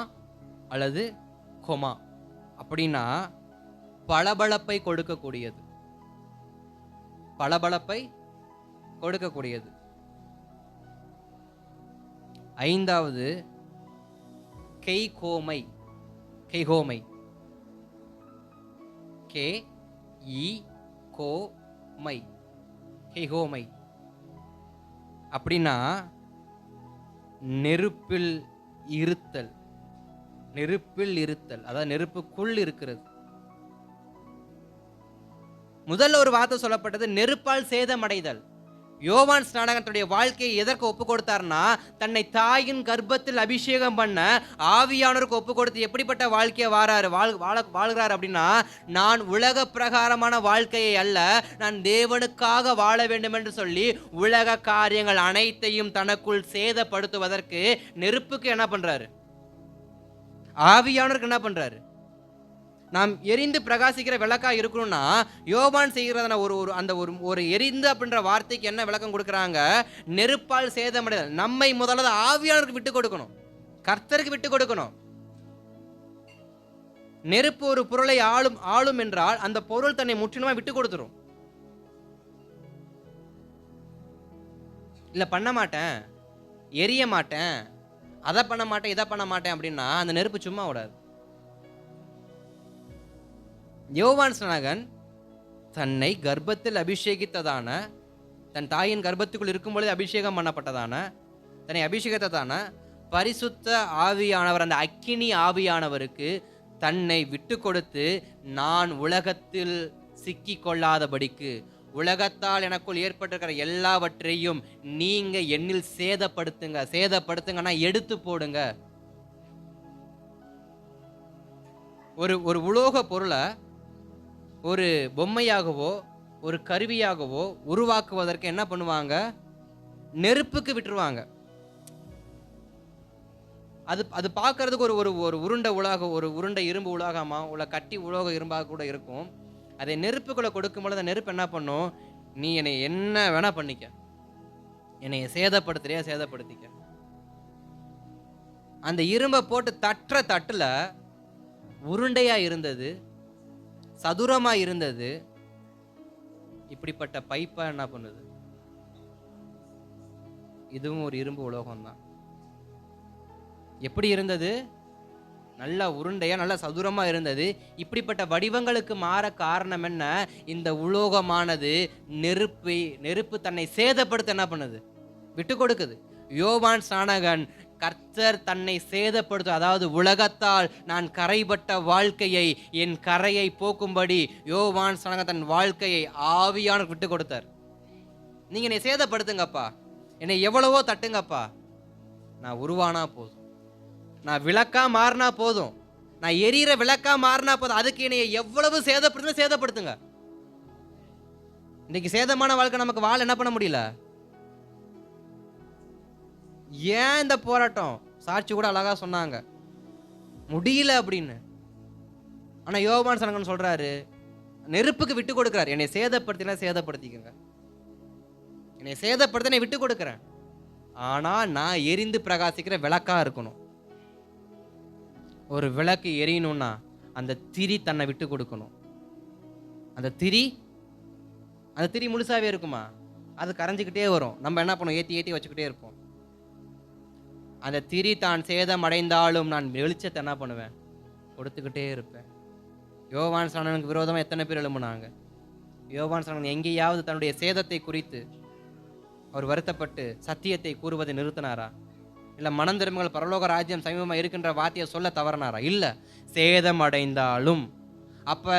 அல்லது கொமா அப்படின்னா பளபளப்பை கொடுக்கக்கூடியது. ஐந்தாவது கெய்கோமை. அப்படின்னா நெருப்பில் இருத்தல். அதாவது நெருப்புக்குள் இருக்கிறது. முதல்ல ஒரு வார்த்தை சொல்லப்பட்டது நெருப்பால் சேதமடைதல். யோவான் ஸ்நானகனுடைய வாழ்க்கையை எதற்கு ஒப்பு கொடுத்தார்னா தன்னை தாயின் கர்ப்பத்தில் அபிஷேகம் பண்ண ஆவியானவருக்கு ஒப்பு கொடுத்து எப்படிப்பட்ட வாழ்க்கையை வாழ்கிறார் அப்படின்னா நான் உலக பிரகாரமான வாழ்க்கையை அல்ல, நான் தேவனுக்காக வாழ வேண்டும் என்று சொல்லி உலக காரியங்கள் அனைத்தையும் தனக்குள் சேதப்படுத்துவதற்கு நெருப்புக்கு என்ன பண்றாரு? ஆவியானவருக்கு என்ன பண்றாரு? நாம் எரிந்து பிரகாசிக்கிற விளக்கா இருக்கணும்னா யோவான் செய்கிறதான ஒரு எரிந்து அப்படின்ற வார்த்தைக்கு என்ன விளக்கம் கொடுக்குறாங்க? நெருப்பால் சேதமடைதல். நம்மை முதல்ல ஆவியானவருக்கு விட்டு கொடுக்கணும், கர்த்தருக்கு விட்டு கொடுக்கணும். நெருப்பு ஒரு பொருளை ஆளும் என்றால் அந்த பொருள் தன்னை முற்றிலுமா விட்டு கொடுத்துரும். இல்ல பண்ண மாட்டேன், எரிய மாட்டேன், அதை பண்ண மாட்டேன், இதை பண்ண மாட்டேன் அப்படின்னா அந்த நெருப்பு சும்மா விடாது. யோவான் ஸ்நானகன் தன்னை கர்ப்பத்தில் அபிஷேகித்ததான, தன் தாயின் கர்ப்பத்துக்குள் இருக்கும் பொழுது அபிஷேகம் பண்ணப்பட்டதான, தன்னை அபிஷேகத்ததான பரிசுத்த ஆவியானவர், அந்த அக்கினி ஆவியானவருக்கு தன்னை விட்டு கொடுத்து நான் உலகத்தில் சிக்கி கொள்ளாதபடிக்கு, உலகத்தால் எனக்குள் ஏற்பட்டிருக்கிற எல்லாவற்றையும் நீங்க என்னில் சேதப்படுத்துங்கன்னா எடுத்து போடுங்க. ஒரு உலோக பொருளை ஒரு பொம்மையாகவோ ஒரு கருவியாகவோ உருவாக்குவதற்கு என்ன பண்ணுவாங்க? நெருப்புக்கு விட்டுருவாங்க. அது பார்க்கறதுக்கு ஒரு உருண்டை உலோகம், ஒரு உருண்டை இரும்பு உலோகமா உள்ள கட்டி உலோக இரும்பாக கூட இருக்கும். அதை நெருப்புக்குள்ள கொடுக்கும் பொழுது அந்த நெருப்பு என்ன பண்ணும்? நீ என்னை என்ன வேணா பண்ணிக்க, என்னைய சேதப்படுத்துறியா, சேதப்படுத்திக்க. அந்த இரும்பை போட்டு தட்டுற தட்டுல உருண்டையா இருந்தது, சதுரமா இருந்தது. இப்படிப்பட்ட பைப்பா என்ன பண்ணுது? இதுவும் ஒரு இரும்பு உலோகம் தான். எப்படி இருந்தது? நல்ல உருண்டையா, நல்ல சதுரமா இருந்தது. இப்படிப்பட்ட வடிவங்களுக்கு மாற காரணம் என்ன? இந்த உலோகமானது நெருப்பு தன்னை சேதப்படுத்த என்ன பண்ணுது? விட்டு கொடுக்குது. யோவான் ஸ்நானகன் கர்த்தர் தன்னை சேதப்படுத்த, அதாவது உலகத்தால் நான் கரைபட்ட வாழ்க்கையை, என் கரையை போக்கும்படி யோவான் ஸ்நானகன் தன் வாழ்க்கையை ஆவியான விட்டு கொடுத்தார். நீங்க என்னை சேதப்படுத்துங்கப்பா, என்னை எவ்வளவோ தட்டுங்கப்பா, நான் உருவானா போதும், நான் விளக்கா மாறினா போதும், நான் எரியிற விளக்கா மாறினா போதும், அதுக்கு என்னைய எவ்வளவு சேதப்படுத்துங்க. இன்னைக்கு சேதமான வாழ்க்கை நமக்கு வாழ என்ன பண்ண முடியல. ஏன் இந்த போராட்டம்? சாட்சி கூட அழகா சொன்னாங்க, முடியல அப்படின்னு. ஆனா யோவான் ஸ்நானகன் சொல்றாரு, நெருப்புக்கு விட்டு கொடுக்கிறார். என்னை சேதப்படுத்தினா சேதப்படுத்திக்கங்க, என்னை சேதப்படுத்த விட்டு கொடுக்கிறேன், ஆனா நான் எரிந்து பிரகாசிக்கிற விளக்கா இருக்கணும். ஒரு விளக்கு எரியணும்னா அந்த திரி தன்னை விட்டு கொடுக்கணும். அந்த திரி முழுசாவே இருக்குமா? அது கரைஞ்சிக்கிட்டே வரும். நம்ம என்ன பண்ணுவோம்? ஏற்றி வச்சுக்கிட்டே இருப்போம். அந்த திரி தான் சேதம் அடைந்தாலும் நான் வெளிச்சத்தை என்ன பண்ணுவேன்? கொடுத்துக்கிட்டே இருப்பேன். யோவான் ஸ்நானகனுக்கு விரோதமாக எத்தனை பேர் எழும்புனாங்க? யோவான் ஸ்நானகன் எங்கேயாவது தன்னுடைய சேதத்தை குறித்து அவர் வருத்தப்பட்டு சத்தியத்தை கூறுவதை நிறுத்தினாரா? இல்லை மனம் திரும்புங்கள் பரலோக ராஜ்யம் சமீபமாக இருக்கின்ற வார்த்தையை சொல்ல தவறினாரா? இல்லை. சேதம் அடைந்தாலும், அப்ப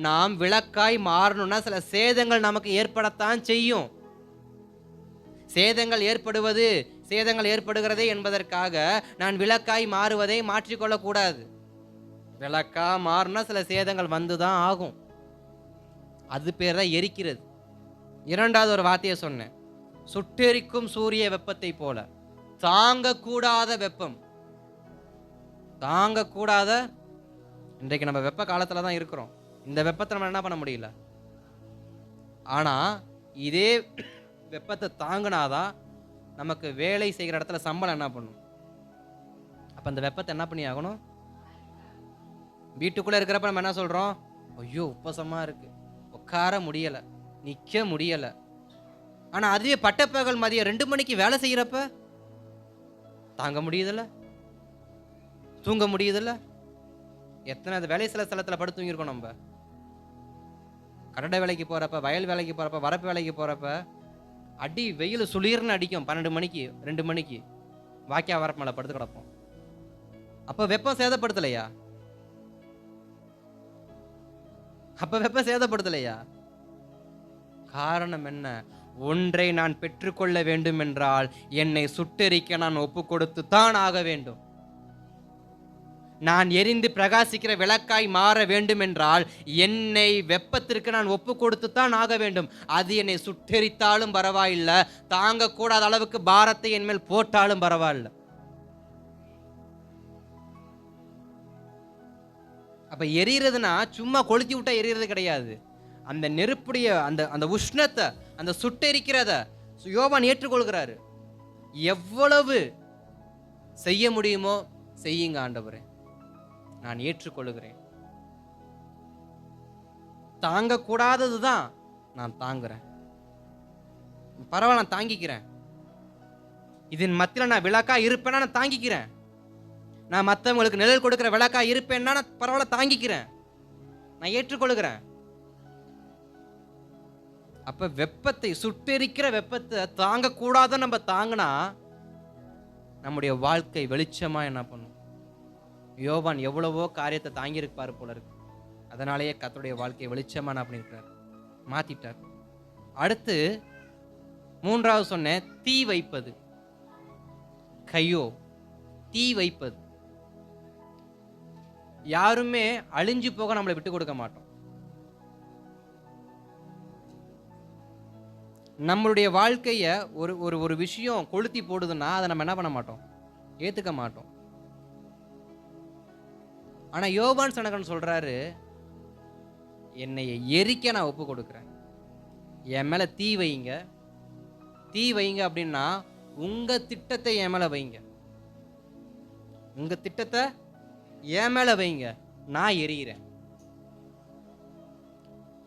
நாம் விளக்காய் மாறணும்னா சில சேதங்கள் நமக்கு ஏற்படத்தான் செய்யும். சேதங்கள் ஏற்படுகிறதே என்பதற்காக நான் விளக்காய் மாறுவதை மாற்றிக்கொள்ளக்கூடாது. விளக்கா மாறினா சில சேதங்கள் வந்துதான் ஆகும். அது பேர் தான் எரிக்கிறது. இரண்டாவது ஒரு வார்த்தையை சொன்னேன், சுட்டெரிக்கும் சூரிய வெப்பத்தை போல. தாங்கக்கூடாத வெப்பம், தாங்கக்கூடாத. இன்றைக்கு நம்ம வெப்ப காலத்துல தான் இருக்கிறோம். இந்த வெப்பத்தை நம்ம என்ன பண்ண முடியல. ஆனா இதே வெப்பத்தை தாங்கினாதான் நமக்கு வேலை செய்கிற இடத்துல சம்பளம் என்ன பண்ணும். அப்ப அந்த வெப்பத்தை என்ன பண்ணி ஆகணும்? வீட்டுக்குள்ள இருக்கிறப்ப நம்ம என்ன சொல்றோம்? ஐயோ உப்பசமா இருக்கு, உட்கார முடியல, நிக்க முடியல. ஆனா அதுவே பட்டப்பகல் மதியம் 2 மணிக்கு வேலை செய்யறப்ப தாங்க முடியுதுல்ல, தூங்க முடியுதுல்ல. எத்தனை அந்த வேலை ஸ்தலத்துல படுத்து தூங்கியிருக்கோம். நம்ம கடை வேலைக்கு போறப்ப, வயல் வேலைக்கு போறப்ப, வரப்பு வேலைக்கு போறப்ப அடி வெயில் சுளீர்னு அடிக்கும். 12 மணிக்கு 2 மணிக்கு வாக்கியா வரப்பு மேல படுத்து கிடப்போம். அப்ப வெப்பம் சேதப்படுத்தலையா? காரணம் என்ன? ஒன்றை நான் பெற்றுக்கொள்ள வேண்டும் என்றால் என்னை சுட்டெரிக்க நான் ஒப்பு கொடுத்து தான் ஆக வேண்டும். நான் எரிந்து பிரகாசிக்கிற விளக்காய் மாற வேண்டும் என்றால் என்னை வெப்பத்திற்கு நான் ஒப்பு கொடுத்து தான் ஆக வேண்டும். அது என்னை சுட்டெரித்தாலும் பரவாயில்லை, தாங்கக்கூடாத அளவுக்கு பாரத்தை என் மேல் போட்டாலும் பரவாயில்ல. அப்ப எரியறதுனா சும்மா கொளுத்தி விட்டா எரியறது கிடையாது. அந்த நெருப்புடைய அந்த உஷ்ணத்தை, அந்த சுட்டெரிக்கிறத யோவான் ஏற்றுக்கொள்கிறாரு. எவ்வளவு செய்ய முடியுமோ செய்யுங்க ஆண்டவரே, நான் ஏற்றுக்கொள்கிறேன். தாங்கக்கூடாததுதான் நான் தாங்குறேன், பரவாயில்ல நான் தாங்கிக்கிறேன். இதன் மத்தியில் நான் விளக்கா இருப்பேன்னா நான் தாங்கிக்கிறேன். நான் மற்றவங்களுக்கு நிழல் கொடுக்கிற விளக்கா இருப்பேன்னா நான் பரவாயில்ல தாங்கிக்கிறேன், நான் ஏற்றுக்கொள்கிறேன். அப்ப வெப்பத்தை, சுட்டெரிக்கிற வெப்பத்தை தாங்கக்கூடாத நம்ம தாங்கினா நம்முடைய வாழ்க்கை வெளிச்சமா என்ன பண்ணும்? யோவான் எவ்வளவோ காரியத்தை தாங்கியிருப்பாரு போல இருக்கு. அதனாலேயே கர்த்தருடைய வாழ்க்கையை வெளிச்சமா என்ன பண்ணியிருக்காரு? மாத்திட்டார். அடுத்து மூன்றாவது சொன்னேன், தீ வைப்பது. கையோ தீ வைப்பது. யாருமே அழிஞ்சு போக நம்மளை விட்டு கொடுக்க மாட்டோம். நம்மளுடைய வாழ்க்கைய ஒரு விஷயம் கொளுத்தி போடுதுன்னா அதை நம்ம என்ன பண்ண மாட்டோம்? ஏத்துக்க மாட்டோம். ஆனா யோவான் ஸ்நானகன் சொல்றாரு, என்னை எரிக்க நான் ஒப்பு கொடுக்கிறேன், என் மேல தீ வைங்க, தீ வைங்க அப்படின்னா உங்க திட்டத்தை என் மேல வைங்க, உங்க திட்டத்தை என் மேல வைங்க, நான் எரியிறேன்.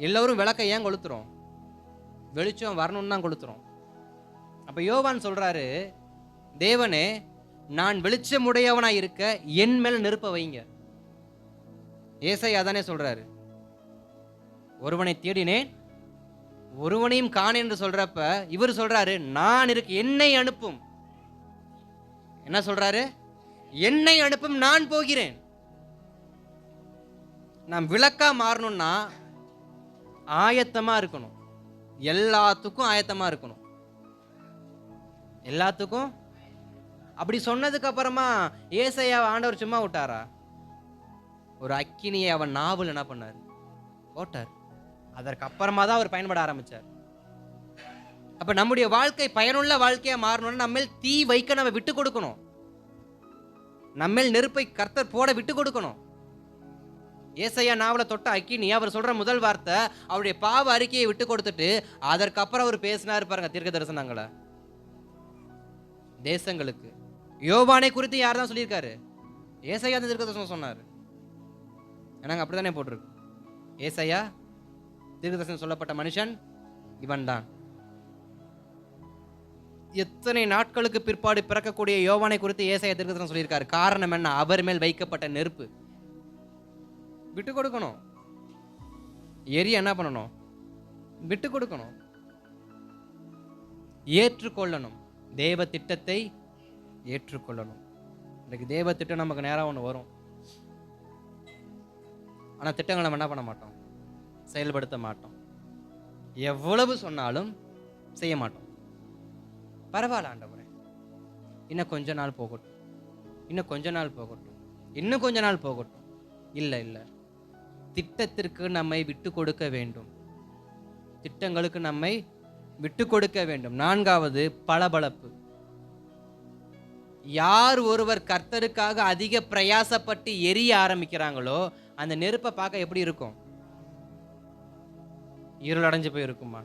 எல்லோரும் விளக்க ஏன் கொளுத்துறோம்? வெளிச்சம் வரணும்னு தான் கொளுத்துறோம். அப்ப யோவான் சொல்றாரு, தேவனே நான் வெளிச்சமுடையவனா இருக்க என் மேல நெருப்ப வைங்க. ஏசாயா தானே சொல்றாரு, ஒருவனை தேடினேன் ஒருவனையும் காணேன் என்று சொல்றப்ப இவர் சொல்றாரு, நான் இருக்கு, என்னை அனுப்பும். என்ன சொல்றாரு? என்னை அனுப்பும், நான் போகிறேன். நாம் விளக்கா மாறணும்னா ஆயத்தமா இருக்கணும், எல்லாத்துக்கும் ஆயத்தமா இருக்கணும், எல்லாத்துக்கும். அப்படி சொன்னதுக்கு அப்புறமா ஏசாயா ஆண்டவர் சும்மா விட்டாரா? ஒரு அக்கினியை அவன் நாவல் என்ன பண்ணார்? போட்டார். அதற்கு அப்புறமா தான் அவர் பயன்பட ஆரம்பிச்சார். அப்ப நம்முடைய வாழ்க்கை பயனுள்ள வாழ்க்கையா மாறணும்னா நம்ம தீ வைக்க நம்ம விட்டு கொடுக்கணும், நம்ம நெருப்பை கர்த்தர் போட விட்டு கொடுக்கணும். ஏசாயா நாவல தொட்ட அக்கினி, அவர் சொல்ற முதல் வார்த்தை அவருடைய பாவ அறிக்கையை விட்டு கொடுத்துட்டு அதற்கு அப்புறம் அவர் பேசினாரு பாருங்க தீர்க்க தரிசனங்களை தேசங்களுக்கு. யோவானை குறித்து யார் தான் சொல்லியிருக்காரு? ஏசாயா தான் தீர்க்க தரிசனம் சொன்னார். எனக்கு அப்படித்தானே போட்டிருக்கு. ஏசாயா தீர்க்க தரிசனம் சொல்லப்பட்ட மனுஷன் இவன் தான். எத்தனை நாட்களுக்கு பிற்பாடு பிறக்கக்கூடிய யோவானை குறித்து ஏசாயா தீர்க்க தரிசனம் சொல்லியிருக்காரு. காரணம் என்ன? அவர் மேல் வைக்கப்பட்ட நெருப்பு. விட்டு கொடுக்கணும். எரிய என்ன பண்ணணும்? விட்டு கொடுக்கணும். ஏற்றுக்கொள்ளணும். தேவ திட்டத்தை ஏற்றுக்கொள்ளணும். இன்னைக்கு தேவ திட்டம் நமக்கு நேரம் ஒன்று வரும், ஆனா திட்டங்களை நம்ம என்ன பண்ண மாட்டோம்? செயல்படுத்த மாட்டோம். எவ்வளவு சொன்னாலும் செய்ய மாட்டோம். பரவாயில்ல ஆண்டவரே, இன்னும் கொஞ்ச நாள் போகட்டும், இன்னும் கொஞ்ச நாள் போகட்டும், இன்னும் கொஞ்ச நாள் போகட்டும். இல்லை இல்லை, திட்டத்திற்கு நம்மை விட்டு கொடுக்க வேண்டும், திட்டங்களுக்கு நம்மை விட்டு கொடுக்க வேண்டும். நான்காவது பளபளப்பு. யார் ஒருவர் கர்த்தருக்காக அதிக பிரயாசப்பட்டு எரிய ஆரம்பிக்கிறாங்களோ அந்த நெருப்பை பார்க்க எப்படி இருக்கும்? இருள் அடைஞ்சு போய் இருக்குமா?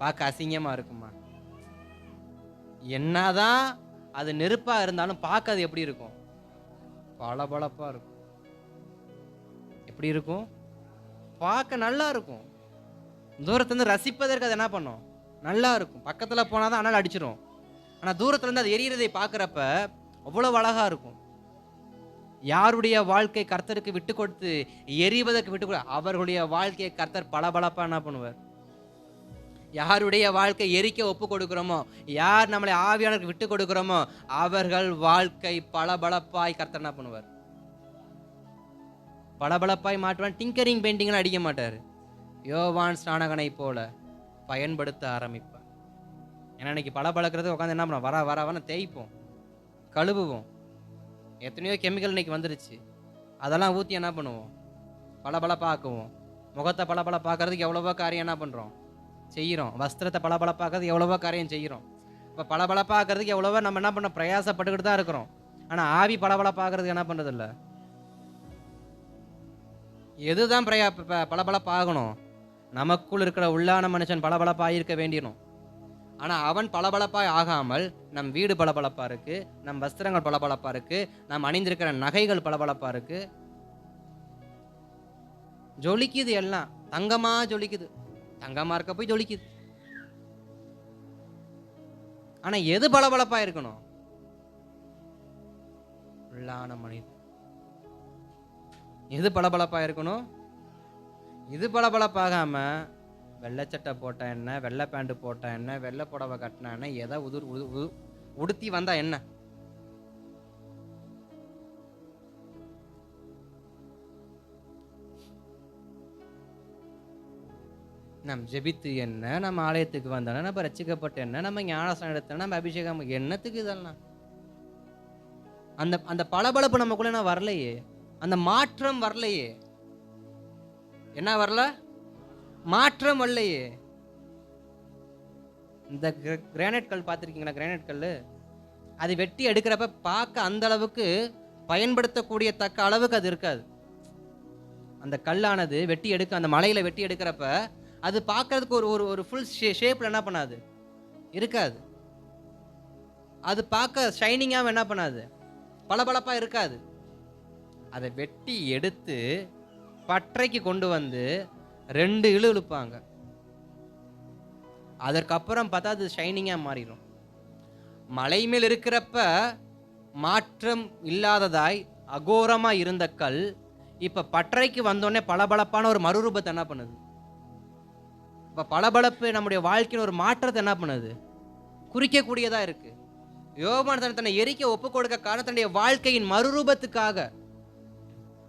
பார்க்க அசிங்கமா இருக்குமா? என்னதான் அது நெருப்பா இருந்தாலும் பார்க்க அது எப்படி இருக்கும்? பளபளப்பா இருக்கும். எப்படி இருக்கும்? பார்க்க நல்லா இருக்கும். தூரத்துலேருந்து ரசிப்பதற்கு அது என்ன பண்ணும்? நல்லா இருக்கும். பக்கத்தில் போனால் தான் அனல் அடிச்சிடும். ஆனால் தூரத்துலேருந்து அது எரியறதை பார்க்குறப்ப அவ்வளோ அழகா இருக்கும். யாருடைய வாழ்க்கை கர்த்தருக்கு விட்டு கொடுத்து எரிவதற்கு விட்டு கொடு, அவர்களுடைய வாழ்க்கையை கர்த்தர் பளபளப்பா என்ன பண்ணுவார்? யாருடைய வாழ்க்கை எரிக்க ஒப்பு கொடுக்கிறோமோ, யார் நம்மளை ஆவியானவருக்கு விட்டு கொடுக்கிறோமோ அவர்கள் வாழ்க்கை பளபளப்பாய் கர்த்தர் என்ன பண்ணுவார்? பளபளப்பாய் மாட்டுவான். டிங்கரிங் பெயிண்டிங்லாம் அடிக்க மாட்டார். யோவான் ஸ்நானகனை போல பயன்படுத்த ஆரம்பிப்பார். ஏன்னா இன்னைக்கு பளபளக்கிறது உட்காந்து என்ன பண்ணுவோம்? வர வர தேய்ப்போம், கழுவுவோம். எத்தனையோ கெமிக்கல் இன்னைக்கு வந்துருச்சு, அதெல்லாம் ஊற்றி என்ன பண்ணுவோம்? பளபளப்பாக்குவோம். முகத்தை பளபளப்பாக்கிறதுக்கு எவ்வளவோ காரியம் என்ன பண்ணுறோம்? செய்கிறோம். வஸ்திரத்தை பளபளப்பாக்கிறதுக்கு எவ்வளவோ காரியம் செய்கிறோம். இப்போ பளபளப்பாக்கிறதுக்கு எவ்வளவோ நம்ம என்ன பண்ண பிரயாசப்பட்டுக்கிட்டு தான் இருக்கிறோம். ஆனால் ஆவி பளபளப்பாக்கிறதுக்கு என்ன பண்ணுறதில்ல. எதுதான் பளபளப்பாகணும்? நமக்குள் இருக்கிற உள்ளான மனுஷன் பளபளப்பாக இருக்க வேண்டியணும். ஆனால் அவன் பளபளப்பாய் ஆகாமல் நம் வீடு பளபளப்பாக இருக்கு, நம் வஸ்திரங்கள் பளபளப்பாக இருக்கு, நாம் அணிந்திருக்கிற நகைகள் பளபளப்பாக இருக்கு, ஜொலிக்குது. எல்லாம் தங்கமா ஜொலிக்குது, தங்கமா இருக்க போய் ஜொலிக்குது. ஆனா எது பளபளப்பா இருக்கணும்? உள்ளான மனிதன். எது பளபளப்பா இருக்கணும்? இது பளபளப்பாகாம வெள்ளைச்சட்டை போட்டா என்ன, வெள்ளை பேண்ட் போட்டா என்ன, வெள்ளை புடவை கட்டினா என்ன, எதை உடுத்தி வந்தா என்ன? நம்ம ஜெபித்து என்ன, நம்ம ஆலயத்துக்கு வந்தோன்னா, நம்ம ரட்சிக்கப்பட்ட என்ன, நம்ம ஞானஸ்நானம் எடுத்தோன்னா, நம்ம அபிஷேகம் என்னத்துக்கு இதெல்லாம்? அந்த அந்த பளபளப்பு நமக்குள்ள என்ன வரலையே, அந்த மாற்றம் வரலையே. என்ன வரல? மாற்றம் வரலையே. இந்த கிரானைட் கல் பார்த்துருக்கீங்களா? கிரானைட் கல் அது வெட்டி எடுக்கிறப்ப பார்க்க அந்த அளவுக்கு பயன்படுத்தக்கூடிய தக்க அளவுக்கு அது இருக்காது. அந்த கல்லானது வெட்டி எடுக்க, அந்த மலையில வெட்டி எடுக்கிறப்ப அது பார்க்கறதுக்கு ஒரு ஒரு ஃபுல் ஷேப்ல என்ன பண்ணாது? இருக்காது. அது பார்க்க ஷைனிங்காக என்ன பண்ணாது, பளபளப்பாக இருக்காது. அதை வெட்டி எடுத்து பற்றைக்கு கொண்டு வந்து 2 இழுப்பாங்க. அதற்கப்புறம் பார்த்தா அது ஷைனிங்காக மாறிடும். மலை மேல் இருக்கிறப்ப மாற்றம் இல்லாததாய் அகோரமாக இருந்த கல் இப்போ பற்றைக்கு வந்தோடனே பளபளப்பான ஒரு மறுரூபத்தை என்ன பண்ணுது? இப்போ பளபளப்பு நம்முடைய வாழ்க்கையின் ஒரு மாற்றத்தை என்ன பண்ணுது? குறிக்கக்கூடியதாக இருக்கு. யோவான் தன்னை எரிக்க ஒப்பு கொடுக்க காரணம் தன்னுடைய வாழ்க்கையின் மறுரூபத்துக்காக.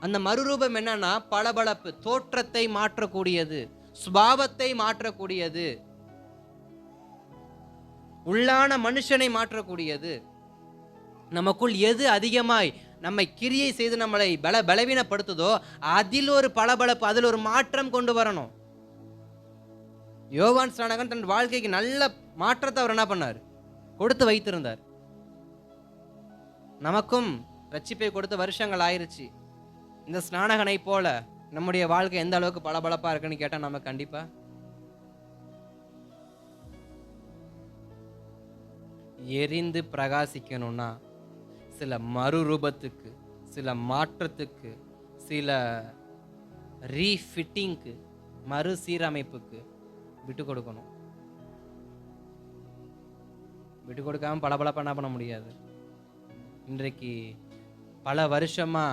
அந்த மறுரூபம் என்னன்னா பளபளப்பு, தோற்றத்தை மாற்றக்கூடியது, சுபாவத்தை மாற்றக்கூடியது, உள்ளான மனுஷனை மாற்றக்கூடியது. நமக்குள் எது அதிகமாய் நம்மை கிரியை செய்து நம்மளை பலவீனப்படுத்துதோ அதில் ஒரு பளபளப்பு, அதில் ஒரு மாற்றம் கொண்டு வரணும். யோவான் ஸ்நானகன் தன் வாழ்க்கைக்கு நல்ல மாற்றத்தை அவர் என்ன பண்ணார்? கொடுத்து வைத்திருந்தார். நமக்கும் ரட்சிப்பை கொடுத்த வருஷங்கள் ஆயிருச்சு. இந்த ஸ்நானகனை போல நம்முடைய வாழ்க்கை எந்த அளவுக்கு பளபளப்பா இருக்குன்னு கேட்டா நம்ம கண்டிப்பா எரிந்து பிரகாசிக்கணும்னா சில மறுரூபத்துக்கு, சில மாற்றத்துக்கு, சில ரீஃபிட்டிங்க்கு, மறுசீரமைப்புக்கு விட்டு கொடுக்கணும். விட்டு கொடுக்காம பளபளப்பா என்ன பண்ண முடியாது. இன்றைக்கு பல வருஷமா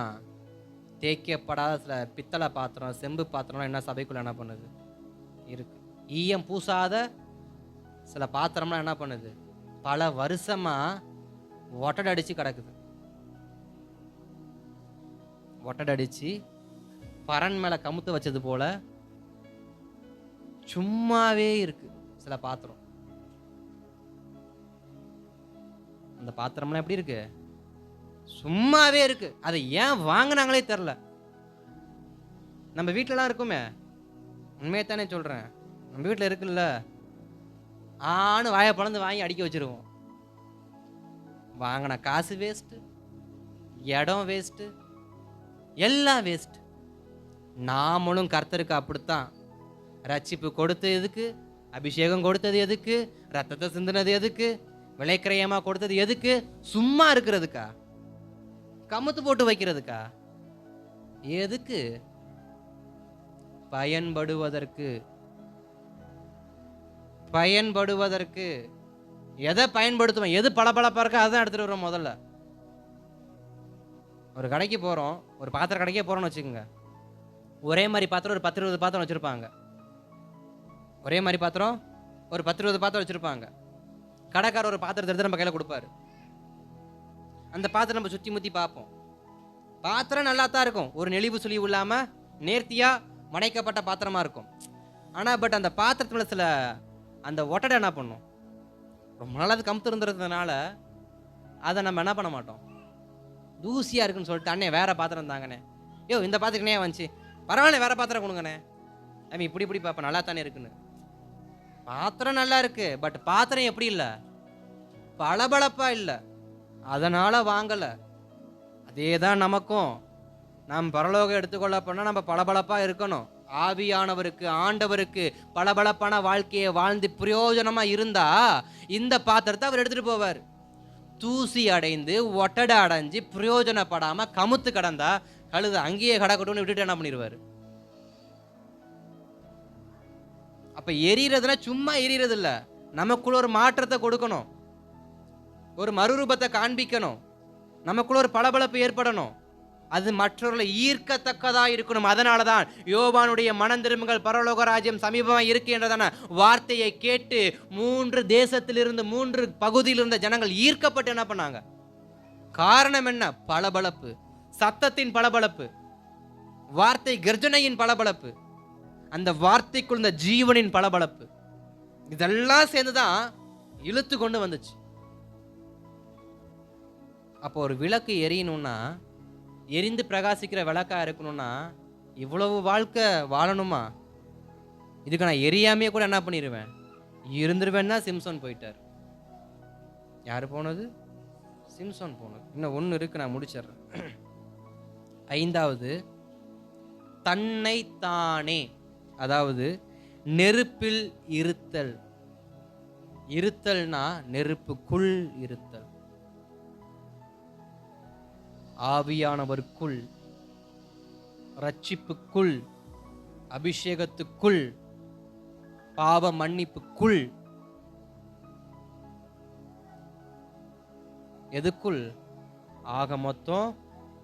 தேய்க்கப்படாத சில பித்தளை பாத்திரம், செம்பு பாத்திரம் என்ன சபைக்குள்ள என்ன பண்ணுது இருக்கு. ஈயம் பூசாத சில பாத்திரம்லாம் என்ன பண்ணுது, பல வருஷமா ஒட்டடடிச்சு கிடக்குது. ஒட்டடடிச்சு பரன் மேல கமுத்து வச்சது போல சும்மாவே இருக்கு சில பாத்திரம். அந்த பாத்திரம்லாம் எப்படி இருக்கு? சும்மாவே இருக்கு. அதை ஏன் வாங்கினாங்களே தெரில. நம்ம வீட்டிலலாம் இருக்குமே, உண்மையை தானே சொல்றேன், நம்ம வீட்டில் இருக்குல்ல, ஆணு வாயை பழந்து வாங்கி அடிக்க வச்சிருவோம். வாங்கின காசு வேஸ்ட்டு, இடம் வேஸ்ட்டு, எல்லாம் வேஸ்ட். நாமளும் கர்த்தருக்கு அப்படித்தான். ரட்சிப்பு கொடுத்தது எதுக்கு? அபிஷேகம் கொடுத்தது எதுக்கு? ரத்தத்தை சிந்தினது எதுக்கு? விலைக்கிரயமா கொடுத்தது எதுக்கு? சும்மா இருக்கிறதுக்கா? கமுத்து போட்டு வைக்கிறதுக்கா? எதுக்கு? பயன்படுவதற்கு. பயன்படுவதற்கு. எதை பயன்படுத்துவோம்? எது பளபளப்பா இருக்கோ அதான் எடுத்துட்டு வரோம். முதல்ல ஒரு கடைக்கு போறோம், ஒரு பாத்திர கடைக்கே போறோம்னு வச்சுக்கோங்க. ஒரே மாதிரி பாத்திரம் ஒரு 10-20 பாத்திரம் வச்சிருப்பாங்க. ஒரே மாதிரி பாத்திரம் ஒரு 10-20 பாத்திரம் வச்சிருப்பாங்க. கடைக்காரர் ஒரு பாத்திரத்தை எடுத்து நம்ம கையில் கொடுப்பாரு. அந்த பாத்திரம் நம்ம சுற்றி முற்றி பார்ப்போம். பாத்திரம் நல்லா தான் இருக்கும், ஒரு நெளிவு சுழிவு இல்லாமல் நேர்த்தியாக மணைக்கப்பட்ட பாத்திரமா இருக்கும். ஆனால் பட் அந்த பாத்திரத்துல சில அந்த ஒட்டடை என்ன பண்ணும், ரொம்ப நாளாவது கமுத்து இருந்துறதுனால அதை நம்ம என்ன பண்ண மாட்டோம், தூசியாக இருக்குன்னு சொல்லிட்டு அண்ணே வேற பாத்திரம் தாங்கண்ணே, யோ இந்த பாத்திரக்கனே வந்துச்சு, பரவாயில்ல வேற பாத்திரம் கொடுங்கண்ணே, ஐ இப்படி பார்ப்பேன் நல்லா தானே இருக்குன்னு. பாத்திரம் நல்லா இருக்கு, பட் பாத்திரம் எப்படி இல்லை, பளபளப்பா இல்லை, அதனால வாங்கல. அதே தான் நமக்கும். நாம் பரலோகம் எடுத்துக்கொள்ள போனால் நம்ம பளபளப்பா இருக்கணும். ஆவியானவருக்கு, ஆண்டவருக்கு பளபளப்பான வாழ்க்கையை வாழ்ந்து பிரயோஜனமா இருந்தா இந்த பாத்திரத்தை அவர் எடுத்துட்டு போவார். தூசி அடைந்து ஒட்டடை அடைஞ்சு பிரயோஜனப்படாம கமுத்து கடந்தா கழுது அங்கேயே கடக்கட்டும்னு விட்டுட்டு என்ன பண்ணிடுவார். அப்ப எரியறதுனா சும்மா எரியறது இல்ல, நமக்குள்ள ஒரு மாற்றத்தை கொடுக்கணும், ஒரு மறுரூபத்தை காண்பிக்கணும், நமக்குள்ள ஒரு பளபளப்பு ஏற்படணும், அது மற்றவர்களை ஈர்க்கத்தக்கதா இருக்கணும். அதனாலதான் யோவானுடைய மனம் திரும்புங்கள் பரலோக ராஜ்யம் சமீபமாக இருக்கு என்றதான வார்த்தையை கேட்டு 3 தேசத்திலிருந்து 3 பகுதியில் இருந்த ஜனங்கள் ஈர்க்கப்பட்டு என்ன பண்ணாங்க. காரணம் என்ன? பளபளப்பு, சத்தத்தின் பளபளப்பு, வார்த்தை கர்ஜனையின் பளபளப்பு, அந்த வார்த்தைக்குள் இந்த ஜீவனின் பளபளப்பு, இதெல்லாம் சேர்ந்துதான் இழுத்து கொண்டு வந்துச்சு. அப்போ ஒரு விளக்கு எரியணும்னா, எரிந்து பிரகாசிக்கிற விளக்கா இருக்கணும்னா இவ்வளவு வாழ்க்கை வாழணுமா? இதுக்கு நான் எரியாமையே கூட என்ன பண்ணிடுவேன், இருந்துருவேன்னா சிம்சோன் போயிட்டார். யாரு போனது? சிம்சோன் போனது. இன்னும் ஒன்று இருக்கு, நான் முடிச்சிடுறேன். 5வது, தன்னைத்தானே, அதாவது நெருப்பில் இருத்தல். இருத்தல்னா நெருப்புக்குள் இருத்தல், ஆவியானவருக்குள், ரட்சிப்புக்குள், அபிஷேகத்துக்குள், பாவ மன்னிப்புக்குள். எதுக்குள்? ஆக மொத்தம்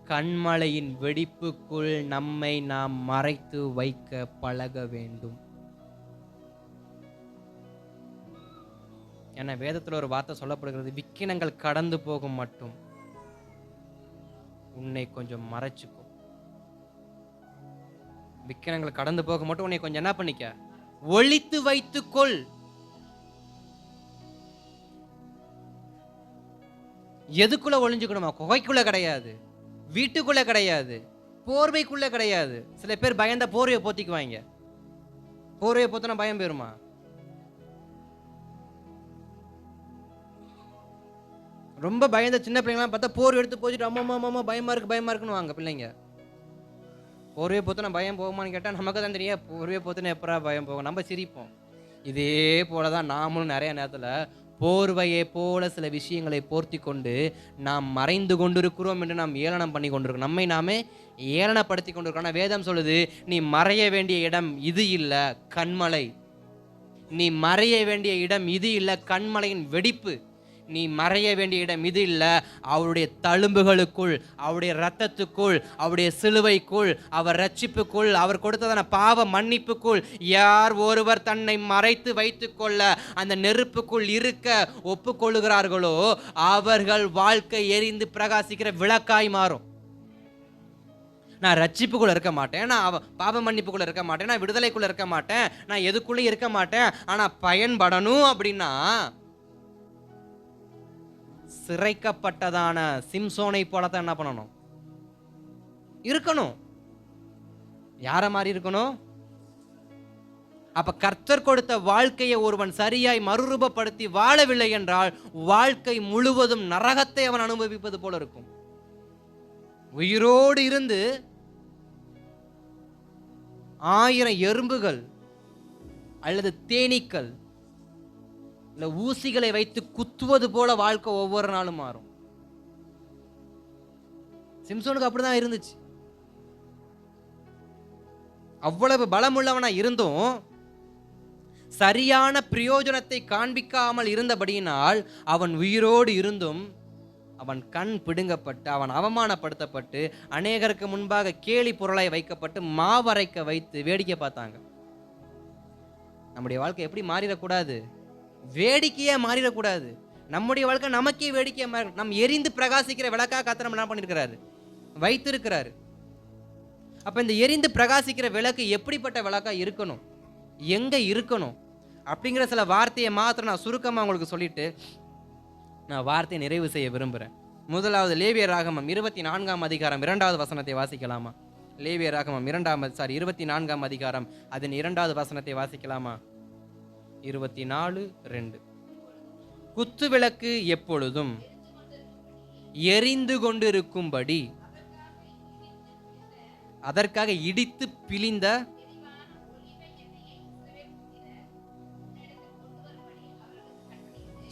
கண்மலையின் வெடிப்புக்குள் நம்மை நாம் மறைத்து வைக்க பழக வேண்டும். என வேதத்தில் ஒரு வார்த்தை சொல்லப்படுகிறது, விக்கினங்கள் கடந்து போகும் மட்டும் உன்னை கொஞ்சம் மறைச்சுக்கோ. விக்கினங்கள் கடந்து போக மட்டும் உன்னை கொஞ்சம் என்ன பண்ணிக்க, ஒளித்து வைத்துக்கொள். எதுக்குள்ள ஒளிஞ்சுக்கணுமா? குகைக்குள்ள கிடையாது, வீட்டுக்குள்ள கிடையாது, போர்வைக்குள்ள கிடையாது. சில பேர் பயந்த போர்வையை போத்திக்குவாங்க. போர்வையை போத்தினா பயம் போயிருமா? ரொம்ப பயந்த சின்ன பிள்ளைங்களாம் பார்த்தா போர்வை எடுத்து போச்சுட்டு அம்மா அம்மா பயமா இருக்குன்னு வாங்க பிள்ளைங்க. போர்வையை போத்தினா பயம் போகுமான்னு கேட்டால் நமக்கு தான் தெரியும். போர்வையை போத்தினா எப்பரா பயம் போகும்? நம்ம சிரிப்போம். இதே போல தான் நாமளும் நிறைய நேரத்தில் போர்வையை போல சில விஷயங்களை போர்த்தி கொண்டு நாம் மறைந்து கொண்டிருக்கிறோம் என்று நாம் ஏளனம் பண்ணி கொண்டிருக்கோம். நம்மை நாமே ஏளனப்படுத்தி கொண்டிருக்கோம். ஆனால் வேதம் சொல்லுது, நீ மறைய வேண்டிய இடம் இது இல்லை, கண்மலை. நீ மறைய வேண்டிய இடம் இது இல்லை, கண்மலையின் வெடிப்பு. நீ மறைய வேண்டிய இடம் இது இல்லை, அவருடைய தழும்புகளுக்குள், அவருடைய இரத்தத்துக்குள், அவருடைய சிலுவைக்குள், அவர் ரட்சிப்புக்குள், அவர் கொடுத்ததான பாவ மன்னிப்புக்குள். யார் ஒருவர் தன்னை மறைத்து வைத்துக் கொள்ள அந்த நெருப்புக்குள் இருக்க ஒப்புக்கொள்ளுகிறார்களோ அவர்கள் வாழ்க்கை எரிந்து பிரகாசிக்கிற விளக்காய் மாறும். நான் ரட்சிப்புக்குள்ள இருக்க மாட்டேன், நான் பாவ மன்னிப்புக்குள்ள இருக்க மாட்டேன், நான் விடுதலைக்குள்ள இருக்க மாட்டேன், நான் எதுக்குள்ளே இருக்க மாட்டேன். ஆனா பயன்படணும் அப்படின்னா சிறைக்கப்பட்டதான சிம்சோனை போலத்தான் என்ன பண்ணணும்? இருக்கணும். யார மாதிரி இருக்கணும்? அப்ப கர்த்தர் கொடுத்த வாழ்க்கையை ஒருவன் சரியாய் மறுரூபப்படுத்தி வாழவில்லை என்றால் வாழ்க்கை முழுவதும் நரகத்தை அவன் அனுபவிப்பது போல இருக்கும். உயிரோடு இருந்து 1000 எறும்புகள் அல்லது தேனீக்கள் இல்ல ஊசிகளை வைத்து குத்துவது போல வாழ்க்கை ஒவ்வொரு நாளும் மாறும். சிம்சோனுக்கு அப்படிதான் இருந்துச்சு. அவ்வளவு பலமுள்ளவனா இருந்தும் சரியான பிரயோஜனத்தை காண்பிக்காமல் இருந்தபடியினால் அவன் உயிரோடு இருந்தும் அவன் கண் பிடுங்கப்பட்டு, அவன் அவமானப்படுத்தப்பட்டு, அநேகருக்கு முன்பாக கேலி பொருளாய் வைக்கப்பட்டு, மாவரைக்க வைத்து வேடிக்கை பார்த்தாங்க. நம்முடைய வாழ்க்கை எப்படி மாறிடக்கூடாது? வேடிக்கையா மாறிடக்கூடாது. நம்முடைய வாழ்க்கை நமக்கே வேடிக்கையா மாறி, நம் எரிந்து பிரகாசிக்கிற விளக்கா கர்த்தர் என்ன பண்ணிருக்கிறாரு? வைத்திருக்கிறாரு. அப்ப இந்த எரிந்து பிரகாசிக்கிற விளக்கு எப்படிப்பட்ட விளக்கா இருக்கணும், எங்க இருக்கணும் அப்படிங்கிற சில வார்த்தையை மாத்திரம் நான் சுருக்கமா உங்களுக்கு சொல்லிட்டு நான் வார்த்தையை நிறைவு செய்ய விரும்புகிறேன். முதலாவது லேவியர் ராகமம் 24ஆம் அதிகாரம் 2வது வசனத்தை வாசிக்கலாமா? லேவியர் ராகமம் 24ஆம் அதிகாரம் அதன் 2வது வசனத்தை வாசிக்கலாமா? 24:2. குத்து விளக்கு எப்பொழுதும் எரிந்து கொண்டிருக்கும்படி அதற்காக இடித்து பிழிந்த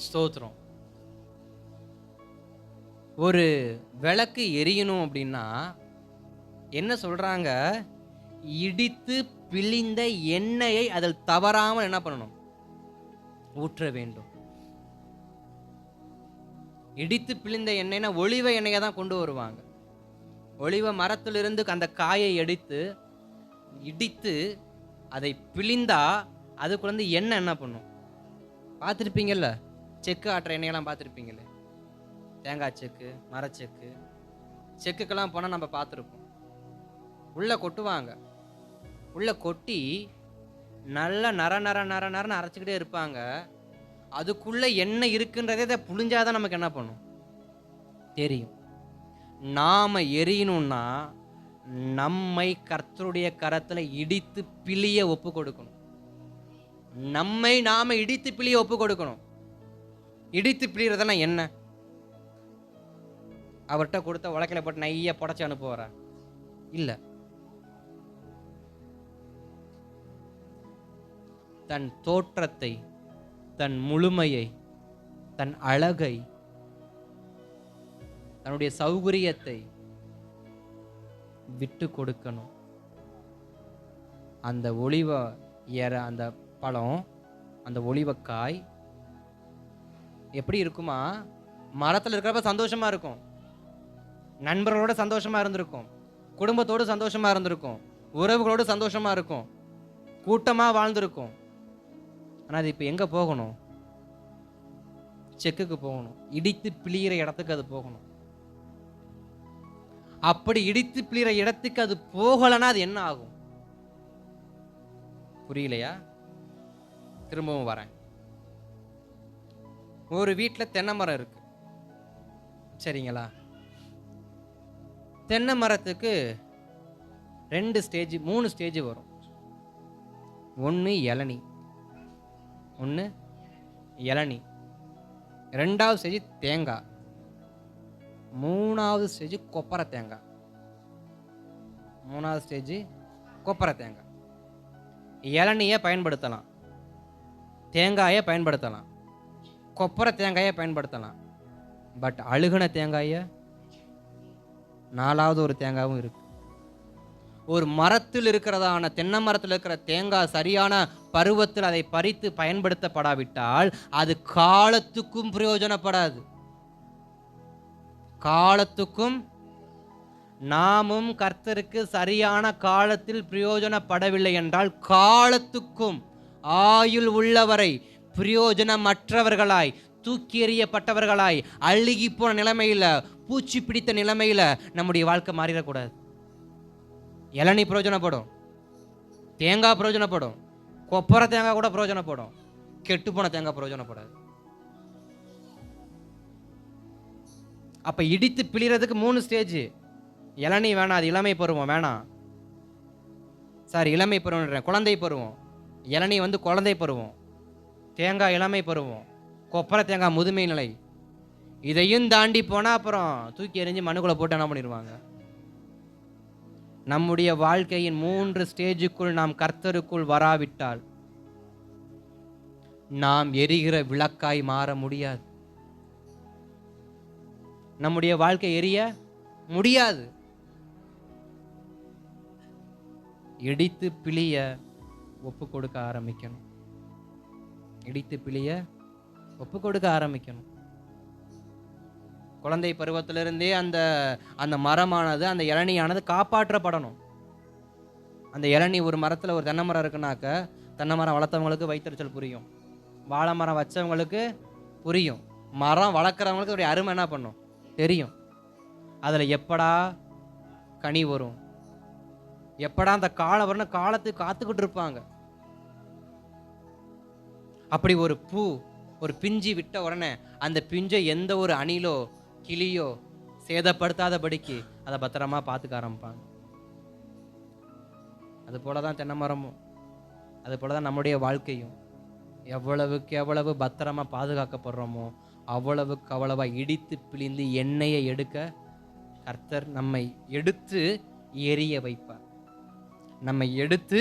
ஸ்தோத்திரம். ஒரு விளக்கு எரியணும் அப்படின்னா என்ன சொல்றாங்க? இடித்து பிழிந்த எண்ணெயை அதில் தவறாமல் என்ன பண்ணணும்? ஊற்ற வேண்டும். இடித்து பிழிந்த எண்ணெய்னா ஒலிவ எண்ணெயை தான் கொண்டு வருவாங்க. ஒலிவ மரத்திலிருந்து அந்த காயை எடுத்து இடித்து அதை பிழிந்தா அதுக்குள்ள எண்ணெய் என்ன பண்ணும்? பார்த்துருப்பீங்கல்ல, செக்கு ஆட்டுற எண்ணெயெல்லாம் பார்த்துருப்பீங்கல்ல, தேங்காய் செக்கு, மரச்செக்கு, செக்குக்கெல்லாம் போனால் நம்ம பார்த்துருப்போம். உள்ளே கொட்டுவாங்க. உள்ளே கொட்டி நல்லா நரன்னு அரைச்சிக்கிட்டே இருப்பாங்க. அதுக்குள்ளே எண்ணெய் இருக்குன்றதே அதை புழிஞ்சாதான் நமக்கு என்ன பண்ணும்? தெரியும். நாம் எரியணும்னா நம்மை கர்த்தருடைய கரத்தில் இடித்து பிழிய ஒப்பு கொடுக்கணும். நம்மை நாம இடித்து பிழிய ஒப்பு கொடுக்கணும். இடித்து பிழிறதுனா என்ன? அவர்கிட்ட கொடுத்த உலக்கையில போட்டு நைய புடைச்சு அனுப்புவாரா? இல்ல. தன் தோற்றத்தை, தன் முழுமையை, தன் அழகை, தன்னுடைய சௌகரியத்தை விட்டு கொடுக்கணும். அந்த ஒளிவ அந்த பழம், அந்த ஒளிவக்காய் எப்படி இருக்குமா? மரத்தில் இருக்கிறப்ப சந்தோஷமா இருக்கும், நண்பர்களோட சந்தோஷமா இருந்திருக்கும், குடும்பத்தோடு சந்தோஷமா இருந்திருக்கும், உறவுகளோடு சந்தோஷமா இருக்கும், கூட்டமா வாழ்ந்திருக்கும். ஆனால் அது இப்போ எங்கே போகணும்? செக்குக்கு போகணும், இடித்து பிழிகிற இடத்துக்கு அது போகணும். அப்படி இடித்து பிழிகிற இடத்துக்கு அது போகலைன்னா அது என்ன ஆகும்? புரியலையா? திரும்பவும் வரேன். ஒரு வீட்டில் தென்னை மரம் இருக்கு, சரிங்களா? தென்னை மரத்துக்கு 2 ஸ்டேஜ் 3 ஸ்டேஜ் வரும். ஒன்று இளநி, ரெண்டாவது ஸ்டேஜ் தேங்காய், 3வது ஸ்டேஜ் கொப்பரை தேங்காய். 3வது ஸ்டேஜ் கொப்பரை தேங்காய். இளநியை பயன்படுத்தலாம், தேங்காயை பயன்படுத்தலாம், கொப்பரை தேங்காயை பயன்படுத்தலாம். பட் அழுகுன தேங்காயை, 4வது ஒரு தேங்காயும் இருக்கு. ஒரு மரத்தில் இருக்கிறதான தென்னை மரத்தில் இருக்கிற தேங்காய் சரியான பருவத்தில் அதை பறித்து பயன்படுத்தப்படாவிட்டால் அது காலத்துக்கும் பிரயோஜனப்படாது. காலத்துக்கும். நாமும் கர்த்தருக்கு சரியான காலத்தில் பிரயோஜனப்படவில்லை என்றால் காலத்துக்கும் ஆயுள் உள்ளவரை பிரயோஜனமற்றவர்களாய், தூக்கி எறியப்பட்டவர்களாய், அழுகி போன நிலைமையில, பூச்சி பிடித்த நிலைமையில நம்முடைய வாழ்க்கை மாறிடக்கூடாது. இளநீ பிரயோஜனப்படும், தேங்காய் பிரயோஜனப்படும், கொப்பரை தேங்காய் கூட பிரயோஜனப்படும், கெட்டு போன தேங்காய் பிரயோஜனப்படாது. அப்ப இடித்து பிழிறதுக்கு 3 ஸ்டேஜ். இளநீ வேணாம், அது இளமை பருவம், வேணாம். சாரி, இளமை பருவம், குழந்தை பருவம். இளநீ குழந்தை பருவம், தேங்காய் இளமை பருவம், கொப்பரை தேங்காய் முதுமை நிலை. இதையும் தாண்டி போனால் அப்புறம் தூக்கி எறிஞ்சு மண்ணுக்குள்ளே போட்டு என்ன பண்ணிடுவாங்க? நம்முடைய வாழ்க்கையின் 3 ஸ்டேஜுக்குள் நாம் கர்த்தருக்குள் வராவிட்டால் நாம் எரிகிற விளக்காய் மாற முடியாது. நம்முடைய வாழ்க்கை எரிய முடியாது. இடித்து பிழிய ஒப்பு கொடுக்க ஆரம்பிக்கணும். இடித்து பிழிய ஒப்பு கொடுக்க ஆரம்பிக்கணும். குழந்தை பருவத்திலிருந்தே அந்த அந்த மரமானது, அந்த இளநியானது காப்பாற்றப்படணும். அந்த இளநீ, ஒரு மரத்தில் ஒரு தென்னை மரம் இருக்குனாக்க, தென்னை மரம் வளர்த்தவங்களுக்கு வைத்தறிச்சல் புரியும், வாழை மரம் வச்சவங்களுக்கு புரியும், மரம் வளர்க்குறவங்களுக்கு ஒரு அருமை என்ன பண்ணும் தெரியும். அதில் எப்படா கனி வரும், எப்படா அந்த காலம் வரணும் காலத்துக்கு காத்துக்கிட்டு இருப்பாங்க. அப்படி ஒரு பூ, ஒரு பிஞ்சு விட்ட உடனே அந்த பிஞ்சை எந்த ஒரு அணிலோ கிளியோ சேதப்படுத்தாதபடிக்கு அதை பத்திரமா பார்த்துக்க ஆரம்பிப்பாங்க. அது போலதான் தென்னை மரமும், அது போலதான் நம்முடைய வாழ்க்கையும். எவ்வளவுக்கு எவ்வளவு பத்திரமா பாதுகாக்கப்படுறோமோ அவ்வளவுக்கு அவ்வளவா இடித்து பிழிந்து எண்ணெயை எடுக்க கர்த்தர் நம்மை எடுத்து எரிய வைப்பார். நம்மை எடுத்து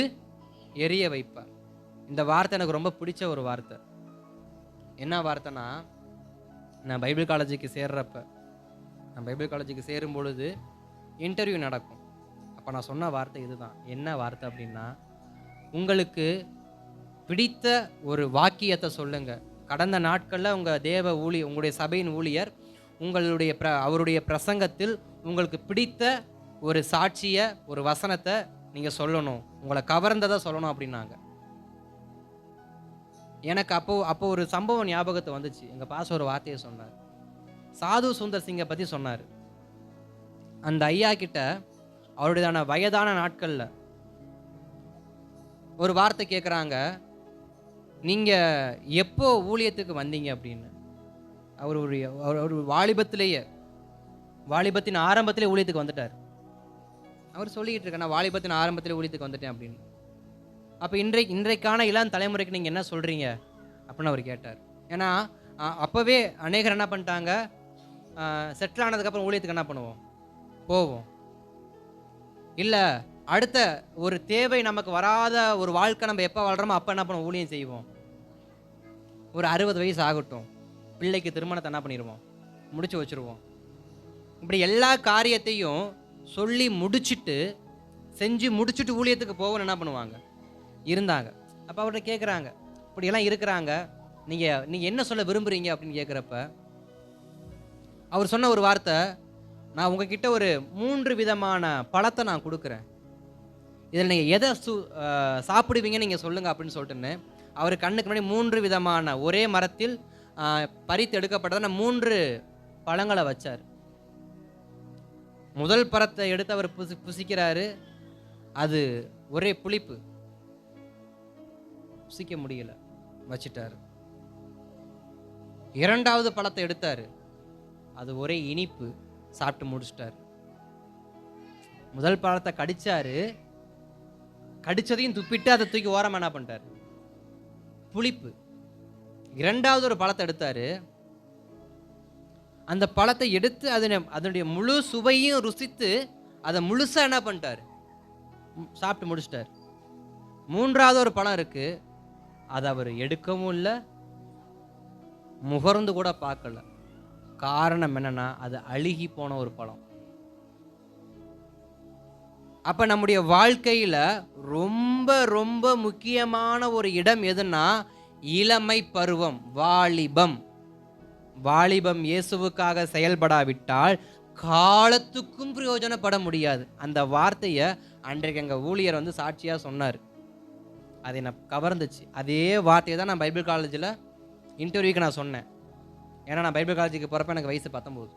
எரிய வைப்பார். இந்த வார்த்தை எனக்கு ரொம்ப பிடிச்ச ஒரு வார்த்தை. என்ன வார்த்தைனா, நான் பைபிள் காலேஜுக்கு சேரும் பொழுது இன்டர்வியூ நடக்கும். அப்போ நான் சொன்ன வார்த்தை இதுதான். என்ன வார்த்தை அப்படின்னா, உங்களுக்கு பிடித்த ஒரு வாக்கியத்தை சொல்லுங்க. கடந்த நாட்களில் உங்களுடைய சபையின் ஊழியர் அவருடைய பிரசங்கத்தில் உங்களுக்கு பிடித்த ஒரு சாட்சியை, ஒரு வசனத்தை நீங்கள் சொல்லணும், உங்களை கவர்ந்ததை சொல்லணும் அப்படின்னாங்க. எனக்கு அப்போ ஒரு சம்பவம் ஞாபகத்தை வந்துச்சு. எங்கள் பாஸ் ஒரு வார்த்தையை சொன்னார். சாது சுந்தர் சிங்கை பற்றி சொன்னார். அந்த ஐயா கிட்ட அவருடையதான வயதான நாட்களில் ஒரு வார்த்தை கேட்குறாங்க, நீங்கள் எப்போ ஊழியத்துக்கு வந்தீங்க அப்படின்னு. அவர் வாலிபத்தின் ஆரம்பத்திலே ஊழியத்துக்கு வந்துட்டார். அவர் சொல்லிக்கிட்டு இருக்க, நான் வாலிபத்தின் ஆரம்பத்திலே ஊழியத்துக்கு வந்துட்டேன் அப்படின்னு. அப்போ இன்றைக்கான இளம் தலைமுறைக்கு நீங்கள் என்ன சொல்கிறீங்க அப்படின்னு அவர் கேட்டார். ஏன்னா அப்போவே அநேகர் என்ன பண்ணிட்டாங்க, செட்டில் ஆனதுக்கப்புறம் ஊழியத்துக்கு என்ன பண்ணுவோம், போவோம். இல்லை, அடுத்த ஒரு தேவை நமக்கு வராத ஒரு வாழ்க்கை நம்ம எப்போ வாழ்கிறோமோ அப்போ என்ன பண்ணுவோம், ஊழியம் செய்வோம். ஒரு 60 வயசு ஆகட்டும், பிள்ளைக்கு திருமணத்தை என்ன பண்ணிடுவோம், முடிச்சு வச்சுருவோம். இப்படி எல்லா காரியத்தையும் சொல்லி முடிச்சுட்டு, செஞ்சு முடிச்சுட்டு ஊழியத்துக்கு போகணும்னு என்ன பண்ணுவாங்க, இருந்தாங்க. அப்போ அவர்கிட்ட கேட்குறாங்க, இப்படியெல்லாம் இருக்கிறாங்க, நீங்கள் என்ன சொல்ல விரும்புகிறீங்க அப்படின்னு கேட்குறப்ப அவர் சொன்ன ஒரு வார்த்தை, நான் உங்ககிட்ட ஒரு 3 விதமான பழத்தை நான் கொடுக்குறேன், இதில் நீங்கள் எதை சாப்பிடுவீங்கன்னு நீங்கள் சொல்லுங்கள் அப்படின்னு சொல்லிட்டுன்னு அவர் கண்ணுக்கு முன்னாடி 3 விதமான ஒரே மரத்தில் பறித்து எடுக்கப்பட்டதான 3 பழங்களை வச்சார். முதல் பழத்தை எடுத்து அவர் புசிக்கிறாரு, அது ஒரே புளிப்பு, புசிக்க முடியல, வச்சிட்டாரு. இரண்டாவது பழத்தை எடுத்தாரு, அது ஒரே இனிப்பு, சாப்பிட்டு முடிச்சிட்டாரு. முதல் பழத்தை கடிச்சாரு, கடிச்சதையும் துப்பிட்டு அதை தூக்கி ஓரமா என்ன பண்ணிட்டாரு, புளிப்பு. இரண்டாவது ஒரு பழத்தை எடுத்தாரு, அந்த பழத்தை எடுத்து அதனுடைய முழு சுவையும் ருசித்து அதை முழுசா என்ன பண்ணிட்டாரு, சாப்பிட்டு முடிச்சிட்டாரு. மூன்றாவது ஒரு பழம் இருக்கு, அதை அவர் எடுக்கவும் இல்லை, முகர்ந்து கூட பார்க்கல. காரணம் என்னன்னா, அது அழுகி போன ஒரு பழம். அப்ப நம்முடைய வாழ்க்கையில ரொம்ப ரொம்ப முக்கியமான ஒரு இடம் எதுன்னா, இளமை பருவம், வாலிபம். வாலிபம் இயேசுவுக்காக செயல்படாவிட்டால் காலத்துக்கும் பிரயோஜனப்பட முடியாது. அந்த வார்த்தையை அன்றைக்கு எங்க ஊழியர் வந்து சாட்சியா சொன்னார். அதை நான் கவர்ந்துச்சு. அதே வார்த்தையை தான் நான் பைபிள் காலேஜில் இன்டர்வியூக்கு நான் சொன்னேன். ஏன்னா நான் பைபிள் காலேஜுக்கு போகிறப்ப எனக்கு வயசு 19.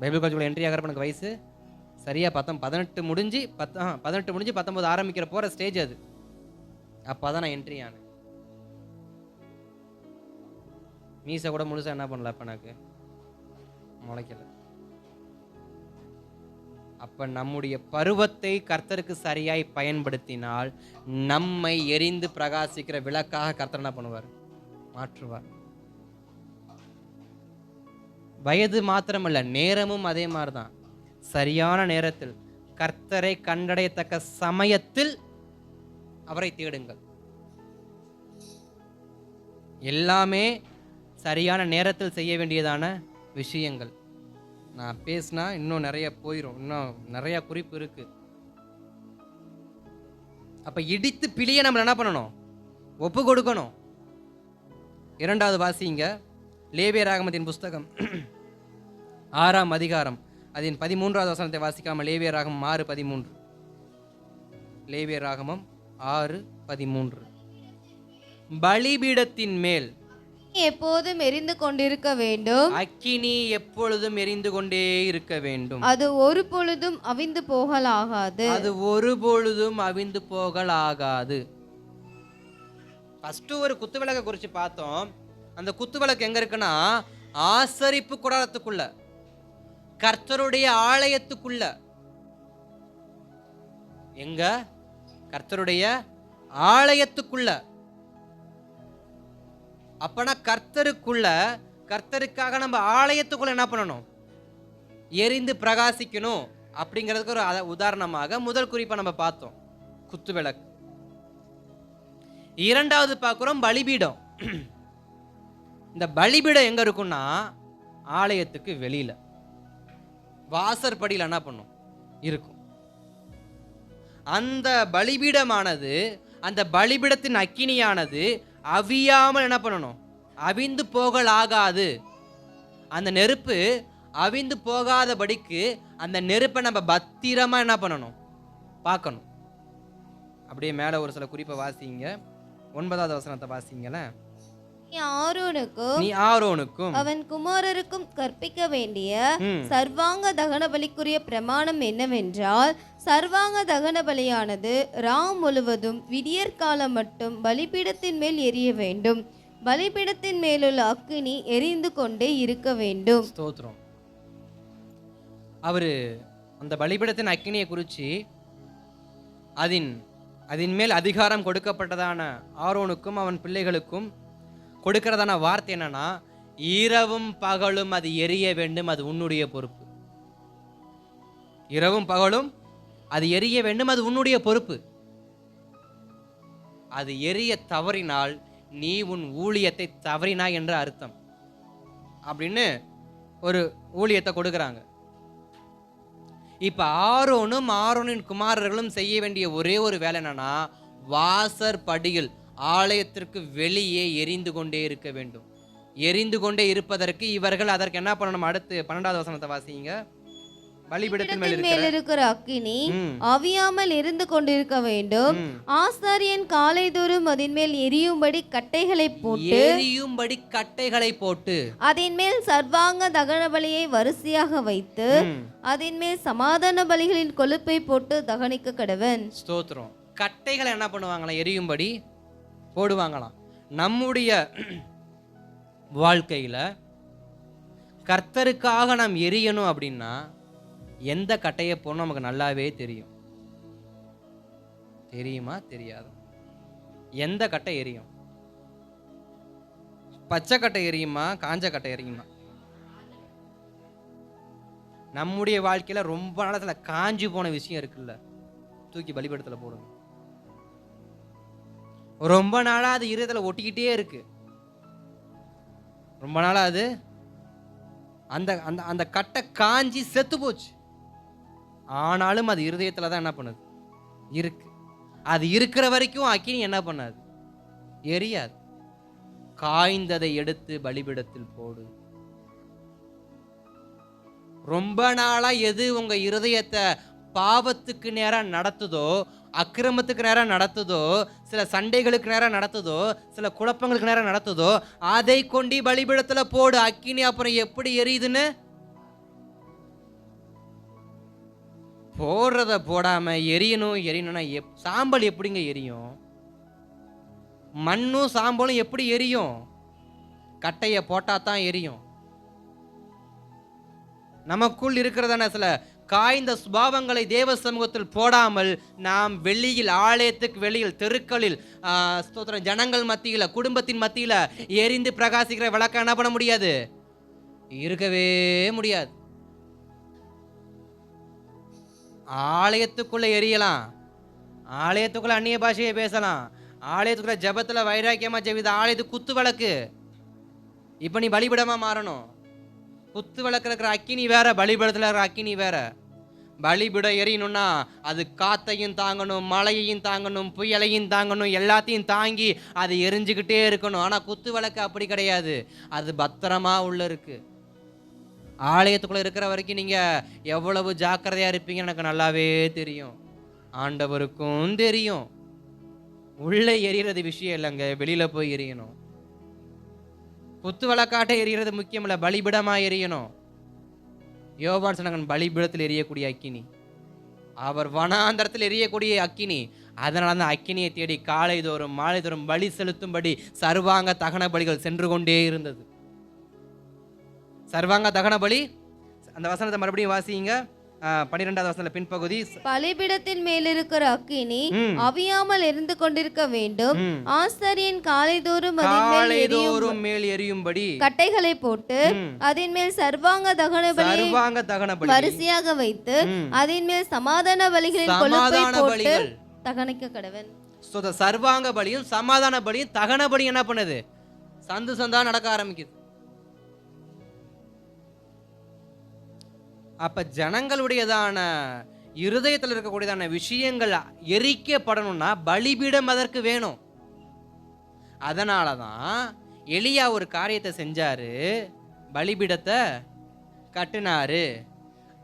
பைபிள் காலேஜுக்குள்ள என்ட்ரி ஆகிறப்ப எனக்கு வயசு சரியாக 18 முடிஞ்சு 19 ஆரம்பிக்கிற போகிற ஸ்டேஜ் அது. அப்போ தான் நான் என்ட்ரி ஆனேன். மீசை கூட முழுசாக என்ன பண்ணல, அப்போ எனக்கு முளைக்கல. அப்போ நம்முடைய பருவத்தை கர்த்தருக்கு சரியாய் பயன்படுத்தினால் நம்மை எரிந்து பிரகாசிக்கிற விளக்காக கர்த்தர் என்ன பண்ணுவார், மாற்றுவார். வயது மாத்திரமல்ல, நேரமும் அதே மாதிரிதான். சரியான நேரத்தில் கர்த்தரை கண்டடையத்தக்க சமயத்தில் அவரை தேடுங்கள். எல்லாமே சரியான நேரத்தில் செய்ய வேண்டியதான விஷயங்கள். நான் பேசினா இன்னும் நிறைய போயிடும், இன்னும் நிறைய குறிப்பு இருக்கு. அப்ப இடித்து பிழிய நம்ம என்ன பண்ணணும், ஒப்பு கொடுக்கணும். இரண்டாவது வாசிங்க, லேவியராகமத்தின் புஸ்தகம் 6ஆம் அதிகாரம் அதன் 13வது வசனத்தை வாசிக்காம, லேவியராகமம் 6:13. லேவியராகமம் 6:13. பலிபீடத்தின் மேல் எப்போதும் எரிந்து கொண்டிருக்க வேண்டும், அக்கினி எப்பொழுதும் எரிந்து கொண்டே இருக்க வேண்டும், அது ஒரு பொழுதும் அவிந்து போகலாகாது. அது ஒரு பொழுதும் அவிந்து போகலாகாது. ஃபர்ஸ்ட் ஒரு குத்து விளக்கை குறித்து பார்த்தோம். அந்த குத்து விளக்கு எங்க இருக்குன்னா, ஆசரிப்பு கூடாரத்துக்குள்ள, கர்த்தருடைய ஆலயத்துக்குள்ள. எங்க? கர்த்தருடைய ஆலயத்துக்குள்ள. அப்பனா கர்த்தருக்குள்ள, கர்த்தருக்காக நம்ம ஆலயத்துக்குள்ள என்ன பண்ணணும், எரிந்து பிரகாசிக்கணும். அப்படிங்கிறதுக்கு ஒரு உதாரணமாக முதல் குறிப்பை நம்ம பார்த்தோம், குத்து விளக்கு. இரண்டாவது பார்க்கிறோம் பலிபீடம். இந்த பலிபீடம் எங்க இருக்குன்னா, ஆலயத்துக்கு வெளியில வாசற்படியில் என்ன பண்ணும், இருக்கும். அந்த பலிபீடமானது, அந்த பலிபீடத்தின் அக்கினியானது அவியாமல் என்ன பண்ணணும், அவிந்து போகலாகாது. அந்த நெருப்பு அவிந்து போகாதபடிக்கு அந்த நெருப்பை நம்ம பத்திரமா என்ன பண்ணணும், பார்க்கணும். அப்படியே மேல ஒரு சில குறிப்பை வாசிங்க. 9வது வசனத்தை வாசிங்களேன். நீ ஆரோனுக்கும் அவன் குமாரருக்கும் கற்பிக்க வேண்டிய சர்வாங்க தகன பலிக்குரிய பிரமாணம் என்னவென்றால், சர்வாங்க தகன பலியானது ராம் முழுவதும் விடியற்காலம் மட்டும் பலிபீடத்தின் மேல் எரிய வேண்டும். பலிபீடத்தின் மேலுள்ள அக்கினி எரிந்து கொண்டே இருக்க வேண்டும். ஸ்தோத்திரம். அவரு அந்த பலிபீடத்தின் அக்கினியை குறித்து அதன் மேல் அதிகாரம் கொடுக்கப்பட்டதான ஆரோனுக்கும் அவன் பிள்ளைகளுக்கும் கொடுக்கிறதான வார்த்தை என்னன்னா, இரவும் பகலும் அது எரிய வேண்டும், அது உன்னுடைய பொறுப்பு. இரவும் பகலும் அது எரிய வேண்டும், அது உன்னுடைய பொறுப்பு. அது எரிய தவறினால் நீ உன் ஊழியத்தை தவறினாய் என்று அர்த்தம் அப்படின்னு ஒரு ஊழியத்தை கொடுக்குறாங்க. இப்ப ஆரோனின் குமாரர்களும் செய்ய வேண்டிய ஒரே ஒரு வேலை என்னன்னா, வாசற்படியில் ஆலயத்திற்கு வெளியே எரிந்து கொண்டே இருக்க வேண்டும். எரிந்து கொண்டே இருப்பதற்கு இவர்கள் அதற்கு என்ன பண்ணணும்? அடுத்து 12வது வசனத்தை வாசிங்க. பலிபீடத்தின் மேல் இருக்கிற அக்கினி அவியாமல் இருந்து கொண்டிருக்க வேண்டும். ஆசாரியன் காலைதோறும் அதன் மேல் எரியும்படி கட்டைகளை போட்டு அதன் மேல் சர்வாங்க தகன பலியை வரிசையாக வைத்து அதன் மேல் சமாதான பலிகளின் கொழுப்பை போட்டு தகனிக்க கடவன். ஸ்தோத்திரம். கட்டைகளை என்ன பண்ணுவாங்களாம்? எரியும்படி போடுவாங்களாம். நம்முடைய வாழ்க்கையில கர்த்தருக்காக நாம் எரியணும் அப்படின்னா எந்த கட்டையை போடணும் நமக்கு நல்லாவே தெரியும். தெரியுமா? தெரியாது. எந்த கட்டை எரியும்? பச்சை கட்டை எரியுமா? காஞ்ச கட்டை எரியுமா? நம்முடைய வாழ்க்கையில ரொம்ப நாளத்துல காஞ்சி போன விஷயம் இருக்குல்ல, தூக்கி பலிபீடத்துல போடுங்க. ரொம்ப நாளா அது இருதயத்துல ஒட்டிக்கிட்டே இருக்கு. ரொம்ப நாளா அது அந்த அந்த அந்த கட்டை காஞ்சி செத்து போச்சு. ஆனாலும் அது இருதயத்துல தான் என்ன பண்ணுது? இருக்கு. அது இருக்கிற வரைக்கும் அக்கினி என்ன பண்ணாது? எரியாது. காய்ந்ததை எடுத்து பலிபீடத்தில் போடு. ரொம்ப நாளா எது உங்க இருதயத்தை பாவத்துக்கு நேரா நடத்துதோ, அக்கிரமத்துக்கு நேரம் நடத்துதோ, சில சண்டைகளுக்கு நேரம் நடத்துதோ, சில குழப்பங்களுக்கு நேரம் நடத்துதோ, அதை கொண்டு பலிபீடத்துல போடு. அக்கினி அப்புறம் எப்படி எரியுதுன்னு போடுறத போடாம எரியணும்னா சாம்பல் எப்படிங்க எரியும்? மண்ணும் சாம்பலும் எப்படி எரியும்? கட்டைய போட்டா தான் எரியும். நமக்குள் இருக்கிறதான சில காய்ந்த சுபாவங்களை தேவ சமூகத்தில் போடாமல் நாம் வெளியில், ஆலயத்துக்கு வெளியில், தெருக்களில், ஜனங்கள் மத்தியில, குடும்பத்தின் மத்தியில எரிந்து பிரகாசிக்கிற விளக்கம் என்ன பண்ண முடியாது? இருக்கவே முடியாது. ஆலயத்துக்குள்ள எரியலாம், ஆலயத்துக்குள்ள அந்நிய பாஷையை பேசலாம், ஆலயத்துக்குள்ள ஜபத்துல வைராக்கியமா ஜெபித ஆலயத்து குத்து விளக்கு. இப்ப நீ பலிபீடமா மாறணும். குத்து விளக்கு இருக்கிற அக்கினி வேற, பலிபீடத்துல இருக்கிற அக்கினி வேற. பலிபீடம் எரியணும்னா அது காத்தையும் தாங்கணும், மழையையும் தாங்கணும், புயலையும் தாங்கணும், எல்லாத்தையும் தாங்கி அது எரிஞ்சுக்கிட்டே இருக்கணும். ஆனா குத்து விளக்கு அப்படி கிடையாது. அது பத்திரமா உள்ள இருக்கு. ஆலயத்துக்குள்ள இருக்கிற வரைக்கும் நீங்க எவ்வளவு ஜாக்கிரதையா இருப்பீங்கன்னு எனக்கு நல்லாவே தெரியும். ஆண்டவருக்கும் தெரியும். உள்ள எரியறது விஷயம் இல்லைங்க, வெளியில போய் எரியணும். குத்து விளக்காட்ட எரியறது முக்கியம் இல்ல, பலிபீடமா எரியணும். யோவான் சொன்னாங்க, பலிபீடத்தில் எரியக்கூடிய அக்கினி, அவர் வனாந்தரத்தில் எரியக்கூடிய அக்கினி. அதனால அந்த அக்கினியை தேடி காலை தோறும் மாலை தோறும் பலி செலுத்தும்படி சர்வாங்க தகன பலிகள் சென்று கொண்டே இருந்தது. சர்வாங்க தகன பலி. அந்த வசனத்தை மறுபடியும் வாசிங்க. 12வது வசனத்துல பின்பகுதி. பலிபீடத்தின் மேல் இருக்கிற அக்கினி அவியாமல் எரிந்து கொண்டிருக்க வேண்டும். ஆசாரியன் காலைதோறும் மேல் எரியும்படி கட்டைகளை போட்டு அதன் மேல் சர்வாங்க தகன பலி வரிசையாக வைத்து அதன் மேல் சமாதான பலிகளின் கொழுப்பை போட்டு தகனிக்க கடவன். சர்வாங்க பலியும் சமாதான பலியும் தகன பலி என்ன பண்ணுது? சந்து சந்தா நடக்க ஆரம்பிக்குது. அப்ப ஜனங்களுடையதான இருதயத்தில் இருக்கக்கூடியதான விஷயங்கள் எரிக்கப்படணும்னா பலிபீடம் அதற்கு வேணும். அதனாலதான் எலியா ஒரு காரியத்தை செஞ்சாரு, பலிபீடத்தை கட்டினாரு.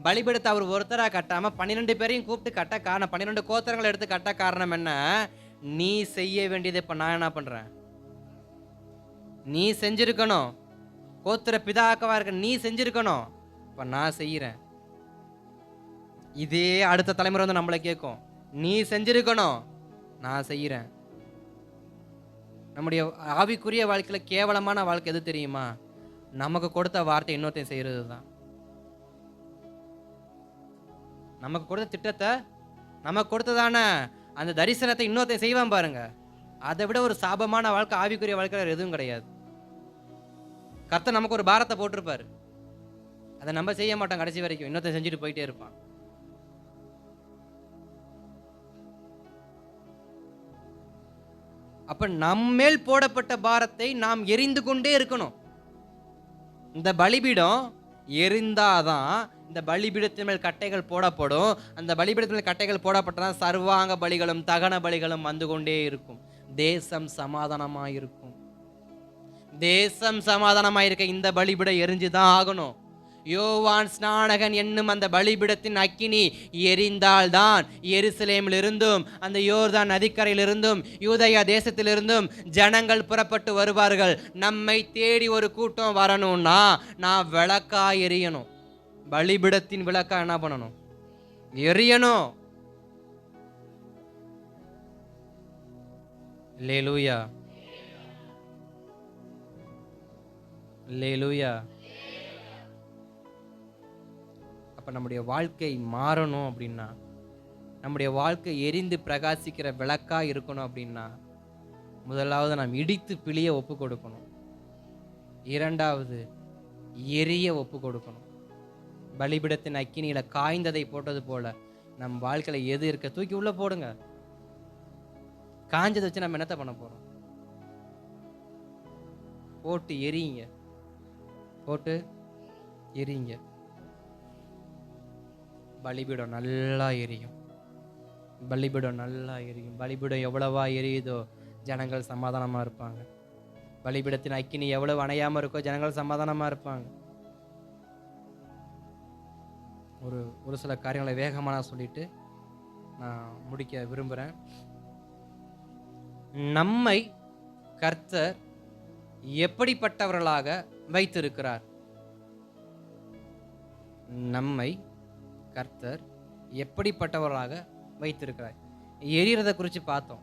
பலிபீடத்தை அவர் ஒருத்தரா கட்டாம 12 பேரையும் கூப்பிட்டு கட்ட காரணம், 12 கோத்திரங்களை எடுத்து கட்ட காரணம் என்ன? நீ செய்ய வேண்டியதை இப்ப நான் என்ன பண்றேன்? நீ செஞ்சிருக்கணும். கோத்திர பிதாக்கவா இருக்க நீ செஞ்சிருக்கணும். இப்ப நான் செய்யறேன். இதே அடுத்த தலைமுறை வந்து நம்மளை கேட்கும், நீ செஞ்சிருக்கணும், நான் செய்யறேன். நம்முடைய ஆவிக்குரிய வாழ்க்கையில கேவலமான வாழ்க்கை எது தெரியுமா? நமக்கு கொடுத்த வார்த்தை இன்னொருத்தையும் செய்யறது தான். நமக்கு கொடுத்த திட்டத்தை, நமக்கு கொடுத்ததான அந்த தரிசனத்தை இன்னொருத்தையும் செய்வான் பாருங்க. அதை விட ஒரு சாபமான வாழ்க்கை ஆவிக்குரிய வாழ்க்கையில எதுவும் கிடையாது. கர்த்தர் நமக்கு ஒரு பாரத்தை போட்டிருப்பாரு, அதை நம்ம செய்ய மாட்டோம். கடைசி வரைக்கும் இன்னொருத்த செஞ்சுட்டு போயிட்டே இருப்பான். அப்ப நம்மேல் போடப்பட்ட பாரத்தை நாம் எரிந்து கொண்டே இருக்கணும். இந்த பலிபீடம் எரிந்தாதான் இந்த பலிபீடத்தின் மேல் கட்டைகள் போடப்படும். அந்த பலிபீடத்தின் மேல் கட்டைகள் போடப்பட்டதான் சர்வாங்க பலிகளும் தகன பலிகளும் வந்து கொண்டே இருக்கும். தேசம் சமாதானமாயிருக்கும். தேசம் சமாதானமாயிருக்க இந்த பலிபீடம் எரிஞ்சுதான் ஆகணும். யோவான் ஸ்நானகன் என்னும் அந்த பலிபீடத்தின் அக்கினி எரிந்தால்தான் எருசலேமிலிருந்தும் அந்த யோர்தான் நதிக்கரையிலிருந்தும் யூதயா தேசத்திலிருந்தும் ஜனங்கள் புறப்பட்டு வருவார்கள். நம்மை தேடி ஒரு கூட்டம் வரணும்னா நான் விளக்கா எரியணும். பலிபீடத்தின் விளக்கா என்ன பண்ணணும்? எரியணும். அல்லேலூயா, அல்லேலூயா. அப்ப நம்முடைய வாழ்க்கை மாறணும் அப்படின்னா, நம்முடைய வாழ்க்கை எரிந்து பிரகாசிக்கிற விளக்கா இருக்கணும் அப்படின்னா, முதலாவது நாம் இடித்து பிழிய ஒப்பு கொடுக்கணும். இரண்டாவது எரிய ஒப்பு கொடுக்கணும். பலிபீடத்தின் அக்கினியில காய்ந்ததை போட்டது போல நம் வாழ்க்கையில எது இருக்க தூக்கி உள்ள போடுங்க. காஞ்சதை வச்சு நம்ம என்னத்த பண்ண போறோம்? போட்டு எரியுங்க, போட்டு எரியுங்க. பலிபீடம் நல்லா எரியும். பலிபீடம் நல்லா எரியும். பலிபீடம் எவ்வளவா எரியுதோ ஜனங்கள் சமாதானமா இருப்பாங்க. பலிபீடத்தின் அக்கினி எவ்வளவு அணையாம இருக்கோ ஜனங்கள் சமாதானமா இருப்பாங்க. ஒரு சில காரியங்களை வேகமாக நான் சொல்லிட்டு நான் முடிக்க விரும்புகிறேன். நம்மை கர்த்தர் எப்படிப்பட்டவர்களாக வைத்திருக்கிறார்? நம்மை கர்த்தர் எப்படிப்பட்டவர்களாக வைத்திருக்கிறார்? எரியறதை குறித்து பார்த்தோம்.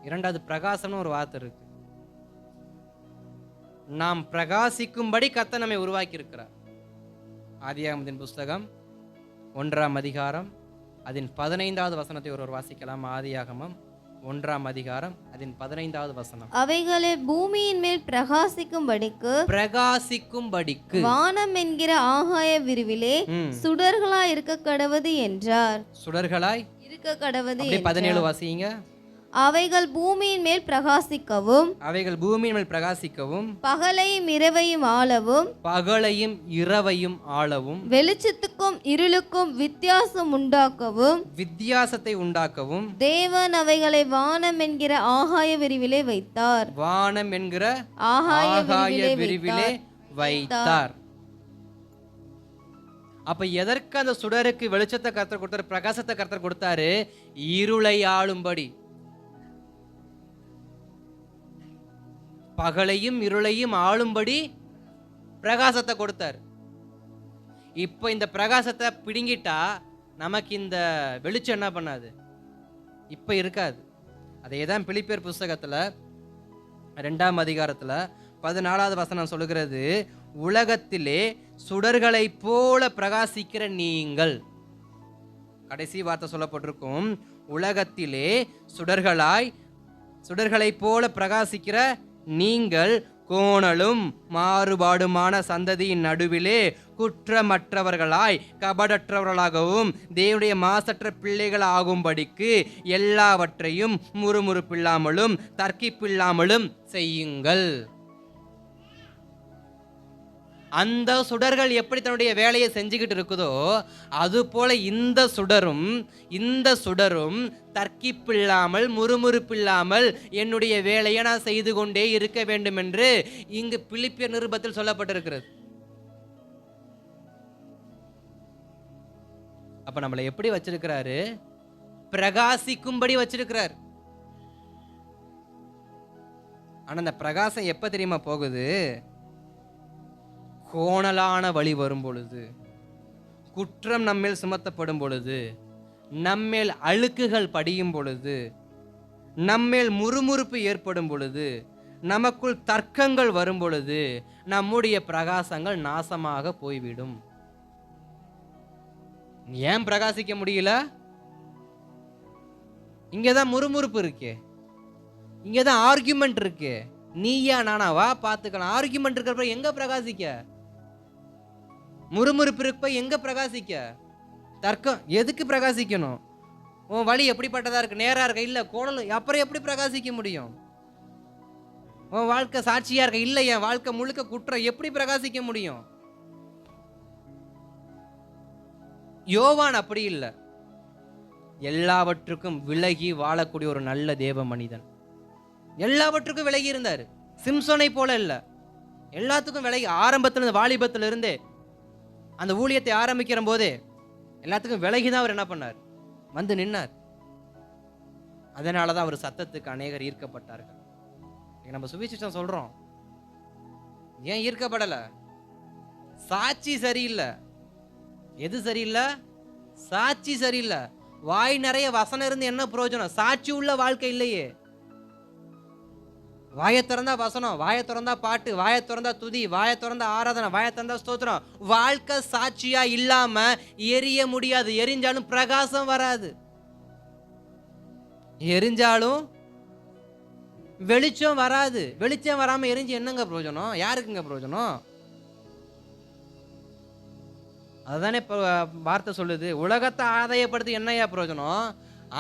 இரண்டாவது பிரகாசம்னு ஒரு வார்த்தை இருக்கு. நாம் பிரகாசிக்கும்படி கர்த்தர் நம்மை உருவாக்கி இருக்கிறார். ஆதியாகமத்தின் புஸ்தகம் 1ஆம் அதிகாரம் அதன் 15வது வசனத்தை ஒருவர் வாசிக்கலாம். ஆதியாகமம் 1ஆம் அதிகாரம் அதன் 15வது வசனம். அவைகளை பூமியின் மேல் பிரகாசிக்கும்படிக்கு வானம் என்கிற ஆகாய விரிவிலே சுடர்களாய் இருக்க கடவது என்றார். சுடர்களாய் இருக்க கடவது. 17 வாசிங்க. அவைகள் பூமியின் மேல் பிரகாசிக்கவும், அவைகள் பூமியின் மேல் பிரகாசிக்கவும், பகலையும் இரவையும் ஆளவும், பகலையும் இரவையும் ஆளவும், வெளிச்சத்துக்கும் இருளுக்கும் வித்தியாசம் உண்டாக்கவும், வித்தியாசத்தை உண்டாக்கவும் தேவன் அவைகளை வானம் என்கிற ஆகாய விரிவிலே வைத்தார். வானம் என்கிற ஆகாய விரிவிலே வைத்தார். அப்ப எதற்கு அந்த சுடருக்கு வெளிச்சத்தை கர்த்தர் கொடுத்தாரு, பிரகாசத்தை கர்த்தர் கொடுத்தாரு? இருளை ஆளும்படி. பகலையும் இருளையும் ஆளும்படி பிரகாசத்தை கொடுத்தார். இப்போ இந்த பிரகாசத்தை பிடுங்கிட்டா நமக்கு இந்த வெளிச்சம் என்ன பண்ணாது? இப்ப இருக்காது. அதே தான் பிலிப்பியர் புஸ்தகத்துல 2ஆம் அதிகாரத்துல 14வது வசனம் சொல்லுகிறது, உலகத்திலே சுடர்களை போல பிரகாசிக்கிற நீங்கள். கடைசி வார்த்தை சொல்லப்பட்டிருக்கும், உலகத்திலே சுடர்களை போல பிரகாசிக்கிற நீங்கள் கோணலும் மாறுபாடுமான சந்ததியின் நடுவிலே குற்றமற்றவர்களாய் கபடற்றவர்களாகவும் தேவனுடைய மாசற்ற பிள்ளைகள் ஆகும்படிக்கு எல்லாவற்றையும் முறுமுறுப்பில்லாமலும் தர்க்கிப்பில்லாமலும் செய்யுங்கள். அந்த சுடர்கள் எப்படி தன்னுடைய வேலையை செஞ்சுக்கிட்டு இருக்குதோ அது போல இந்த சுடரும் தர்க்கிப்பில்லாமல் முறுமுறுப்பில்லாமல் என்னுடைய வேலையை நான் செய்து கொண்டே இருக்க வேண்டும் என்று இங்கு பிலிப்பியர் நிருபத்தில் சொல்லப்பட்டிருக்கிறது. அப்ப நம்மளை எப்படி வச்சிருக்கிறாரு? பிரகாசிக்கும்படி வச்சிருக்கிறார். ஆனா அந்த பிரகாசம் எப்ப தெரியுமா போகுது? கோணலான வழி வரும் பொழுது, குற்றம் நம்மேல் சுமத்தப்படும் பொழுது, நம்மேல் அழுக்குகள் படியும் பொழுது, நம்மேல் முறுமுறுப்பு ஏற்படும் பொழுது, நமக்குள் தர்க்கங்கள் வரும் பொழுது நம்முடைய பிரகாசங்கள் நாசமாக போய்விடும். ஏன் பிரகாசிக்க முடியல? இங்கதான் முறுமுறுப்பு இருக்கே, இங்கதான் ஆர்குமெண்ட் இருக்கு. நீயா நானாவா பார்த்துக்கலாம். ஆர்குமெண்ட் இருக்கிறப்ப எங்க பிரகாசிக்க? முறுமுறுப்பு இருப்ப எங்க பிரகாசிக்க? தர்க்கம் எதுக்கு பிரகாசிக்கணும்? உன் வழி எப்படிப்பட்டதா இருக்கு, நேரா இருக்க, இல்ல கோணல், அப்புறம் எப்படி பிரகாசிக்க முடியும்? உன் வாழ்க்கை சாட்சியா இருக்க, இல்ல என் வாழ்க்கை முழுக்க குற்றம், எப்படி பிரகாசிக்க முடியும்? யோவான் அப்படி இல்லை. எல்லாவற்றுக்கும் விலகி வாழக்கூடிய ஒரு நல்ல தேவ மனிதன். எல்லாவற்றுக்கும் விலகி இருந்தார். சிம்சோனை போல இல்ல, எல்லாத்துக்கும் விலகி, ஆரம்பத்திலிருந்து வாலிபத்துல இருந்தே அந்த ஊழியத்தை ஆரம்பிக்கிற போதே எல்லாத்துக்கும் விலகிதான் அவர் என்ன பண்ணார், வந்து நின்னார். அதனாலதான் அவர் சத்தத்துக்கு அநேகர் ஈர்க்கப்பட்டார்கள். நம்ம சுவிசேஷம் சொல்றோம், ஏன் ஈர்க்கப்படல? சாட்சி சரியில்லை. எது சரியில்லை? சாட்சி சரியில்லை. வாய் நிறைய வசனம் இருந்து என்ன பிரயோஜனம்? சாட்சி உள்ள வாழ்க்கை இல்லையே. வாயை திறந்தா வசனம், வாயை திறந்தா பாட்டு, வாயை திறந்தா துதி, வாயை திறந்தா ஆராதனை, வாயை திறந்தா ஸ்தோத்திரம். வாழ்க்கை சாட்சியா இல்லாம எரிய முடியாது. எரிஞ்சாலும் பிரகாசம் வராது. எரிஞ்சாலும் வெளிச்சம் வராது. வெளிச்சம் வராம எரிஞ்சு என்னங்க பிரயோஜனம்? யாருக்குங்க பிரயோஜனம்? அதுதானே இப்போ வார்த்தை சொல்லுது, உலகத்தை ஆதாயப்படுத்தி என்னையா பிரயோஜனம்?